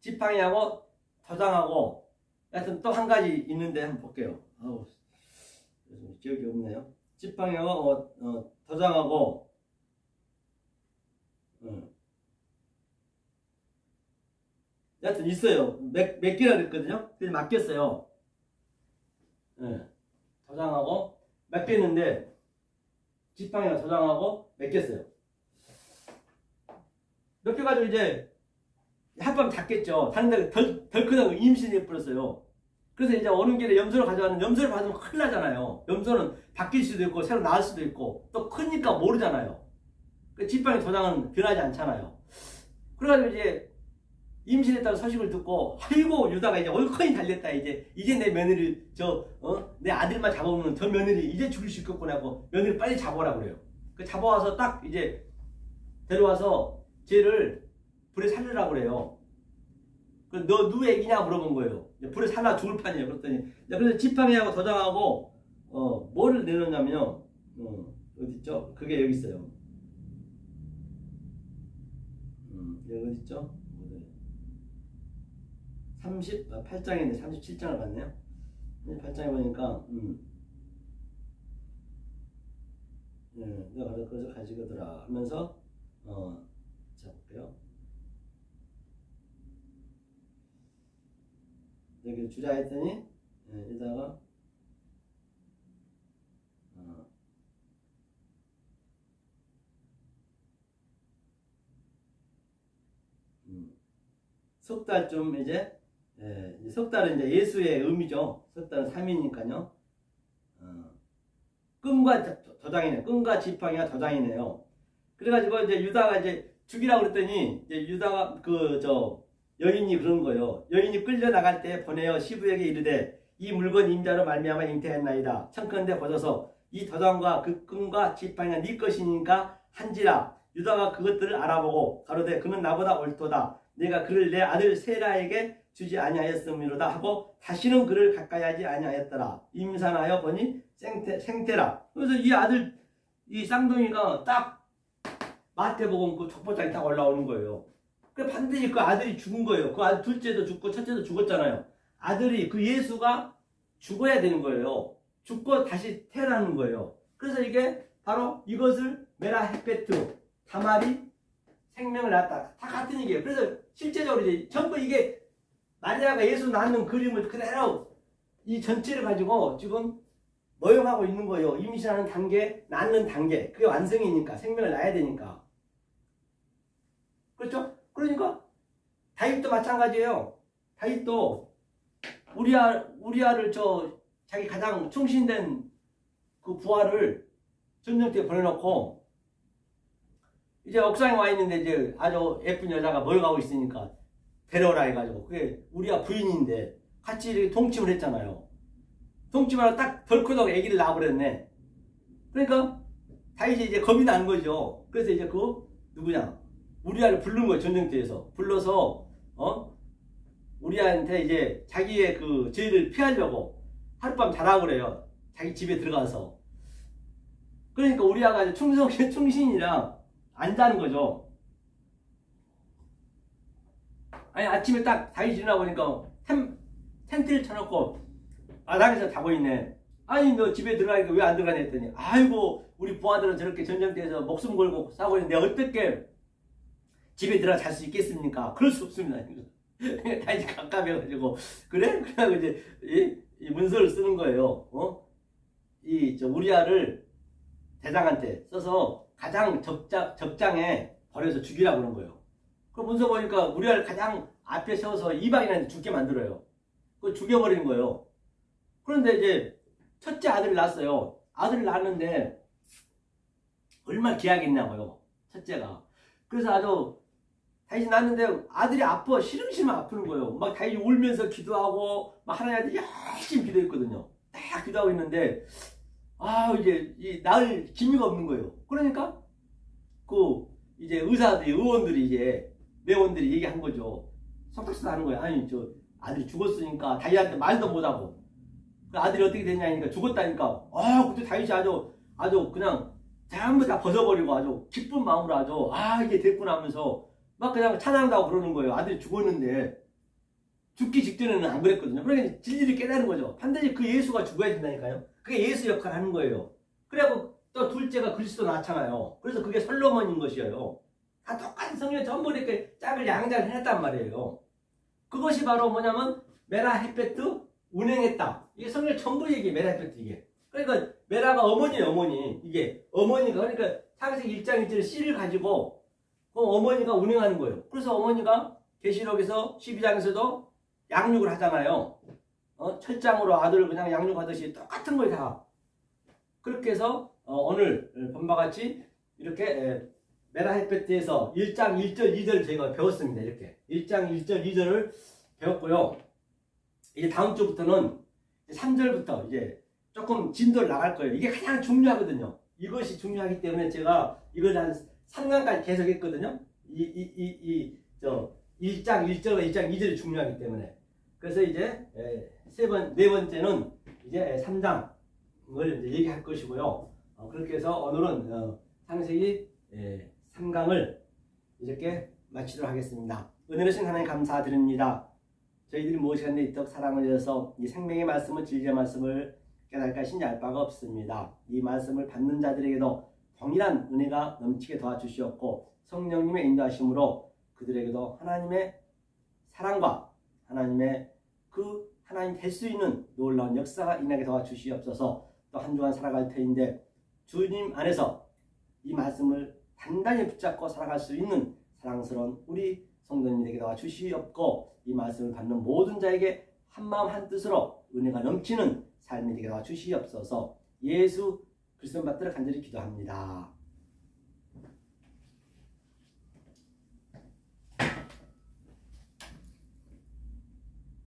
Speaker 2: 지팡이하고 도장하고 하여튼 또 한 가지 있는데 한번 볼게요. 아우 기억이 없네요. 지팡이하고 도장하고 하여튼 있어요. 몇 개라 그랬거든요. 그래서 맡겼어요. 도장하고 맡겼는데 지팡이가 도장하고 맡겼어요. 몇 개 가지고 이제 한밤 잤겠죠. 다른데 덜크다고 임신해 버렸어요. 그래서 이제 오는 길에 염소를 가져왔는데 염소를 받으면 큰일 나잖아요. 염소는 바뀔 수도 있고 새로 나을 수도 있고 또 크니까 모르잖아요. 그 지팡이 도장은 변하지 않잖아요. 그래가지고 이제 임신했다는 소식을 듣고 아이고 유다가 이제 얼큰이 달렸다. 이제 내 며느리 내 아들만 잡아오면 저 며느리 이제 죽일 수 있겠구나 하고 며느리 빨리 잡아오라 그래요. 그 잡아와서 딱 이제 데려와서 쟤를 불에 살리라고 그래요. 너 누구 애기냐 물어본 거예요. 불에 살라 죽을 판이에요. 그랬더니 그래서 지팡이하고 도장하고 뭐를 내놓냐면요. 어딨죠? 그게 여기 있어요. 여기 어딨죠? 38장인데 37장을 봤네요. 8장에 보니까 내가 그래서 가지고더라 하면서 자 볼게요. 여기 주자 했더니 여기다가 석 달쯤 이제 석 달은 이제 예수의 의미죠. 석 달은 3이니까요. 끈과 도장이네. 끈과 지팡이가 도장이네요. 그래가지고 이제 유다가 이제 죽이라고 그랬더니 이제 유다가 여인이 그런 거예요. 여인이 끌려 나갈 때 보내어 시부에게 이르되 이 물건 임자로 말미암아 잉태했나이다. 청컨대 보소서 이 도장과 그 끈과 지팡이가 네 것이니까 한지라. 유다가 그것들을 알아보고 가로되 그는 나보다 옳도다. 내가 그를 내 아들 세라에게 주지 아니하였음이로다 하고 다시는 그를 가까이 하지 아니하였더라. 임산하여 보니 생태라. 그래서 이 아들 이 쌍둥이가 딱 마태복음 그 족보장이 딱 올라오는 거예요. 그 반드시 그 아들이 죽은 거예요. 그 아들 둘째도 죽고 첫째도 죽었잖아요. 아들이 그 예수가 죽어야 되는 거예요. 죽고 다시 태어나는 거예요. 그래서 이게 바로 이것을 메라 헷베트 다말이 생명을 낳았다. 다 같은 얘기예요. 그래서 실제적으로 이제 전부 이게 마리아가 예수 낳는 그림을 그대로 이 전체를 가지고 지금 노용하고 있는 거예요. 임신하는 단계, 낳는 단계. 그게 완성이니까 생명을 낳아야 되니까. 그렇죠? 그러니까 다윗도 마찬가지예요. 다윗도 우리아를 자기 가장 충신된 그 부하를 전쟁터에 보내놓고 이제 옥상에 와 있는데 이제 아주 예쁜 여자가 멀어가고 있으니까 데려오라 해가지고 그게 우리아 부인인데 같이 이렇게 동침을 했잖아요. 동침하러 딱 덜커덕 아기를 낳아버렸네. 그러니까 다윗이 이제 겁이 나는 거죠. 그래서 이제 그 누구냐 우리아를 부른 거예요. 전쟁터에서 불러서 우리아한테 이제 자기의 그 죄를 피하려고 하룻밤 자라고 그래요. 자기 집에 들어가서. 그러니까 우리아가 이제 충신이라 안 자는 거죠. 아니 아침에 딱 다윗이 일어나 보니까 텐트를 쳐놓고 마당에서 자고 있네. 아니 너 집에 들어가니까 왜 안 들어가냐 했더니 아이고 우리 부하들은 저렇게 전쟁터에서 목숨 걸고 싸우고 있는데 어떻게 집에 들어가 잘 수 있겠습니까? 그럴 수 없습니다. 다윗이 깜깜해가지고 그래? 그래가지고 이제 이 문서를 쓰는 거예요. 우리아를 대장한테 써서 가장 적장에 버려서 죽이라고 그런 거예요. 그 문서 보니까 우리아를 가장 앞에 세워서 이방인한테 죽게 만들어요. 그거 죽여버리는 거예요. 그런데 이제 첫째 아들을 낳았어요. 아들을 낳았는데 얼마나 귀하겠냐고요. 첫째가. 그래서 아주 다윗이 낳았는데 아들이 아파 시름시름 아프는 거예요. 막 다윗이 울면서 기도하고 막 하나님한테 열심히 기도했거든요. 딱 기도하고 있는데 이제 이 낳을 기미가 없는 거예요. 그러니까 그 이제 의사들이 의원들이 이제 내원들이 얘기한 거죠. 성탁수 하는 거예요. 아니 저 아들이 죽었으니까 다윗한테 말도 못하고 그 아들이 어떻게 됐냐니까 죽었다니까. 그때 다윗이 아주 그냥 전부 다 벗어버리고 아주 기쁜 마음으로 아주 이게 됐구나 하면서 막 그냥 찬양도 하고 그러는 거예요. 아들이 죽었는데 죽기 직전에는 안 그랬거든요. 그러니까 진리를 깨달은 거죠. 반드시 그 예수가 죽어야 된다니까요. 그게 예수 역할을 하는 거예요. 그래갖고 또 둘째가 그리스도 낳잖아요. 그래서 그게 솔로몬인 것이에요. 다 똑같은 성경 전부 이렇게 짝을 양자를 해놨단 말이에요. 그것이 바로 뭐냐면 메라 햇베트 운행했다. 이게 성경 전부 얘기예요. 메라 햇베트 이게. 그러니까 메라가 어머니예요. 어머니. 이게 어머니가 그러니까 창세기 1장 1절 씨를 가지고 어머니가 운행하는 거예요. 그래서 어머니가 계시록에서 12장에서도 양육을 하잖아요. 철장으로 아들을 그냥 양육하듯이 똑같은 걸 다. 그렇게 해서 오늘 본바 같이 이렇게 메라 햇베트에서 1장 1절 2절을 저희가 배웠습니다. 이렇게 1장 1절 2절을 배웠고요. 이제 다음 주부터는 3절부터 이제 조금 진도를 나갈 거예요. 이게 가장 중요하거든요. 이것이 중요하기 때문에 제가 이걸 한 3강까지 계속 했거든요. 1장 1절과 1장 2절이 중요하기 때문에. 그래서 이제 네 번째는 이제 3장을 이제 얘기할 것이고요. 그렇게 해서 오늘은 창세기 3강을 이렇게 마치도록 하겠습니다. 은혜로신 하나님 감사드립니다. 저희들이 무엇이간에 이토록 사랑을 주셔서 이 생명의 말씀을 진리의 말씀을 깨달을까 하신지 알 바가 없습니다. 이 말씀을 받는 자들에게도 동일한 은혜가 넘치게 도와주시옵고 성령님의 인도하심으로 그들에게도 하나님의 사랑과 하나님의 그 하나님 될 수 있는 놀라운 역사가 일어나게 도와주시옵소서. 또 한 주간 살아갈 터인데 주님 안에서 이 말씀을 단단히 붙잡고 살아갈 수 있는 사랑스러운 우리 성도님에게 도와주시옵고 이 말씀을 받는 모든 자에게 한마음 한뜻으로 은혜가 넘치는 삶이 되게 도와주시옵소서. 예수 그리스도 받들어 간절히 기도합니다.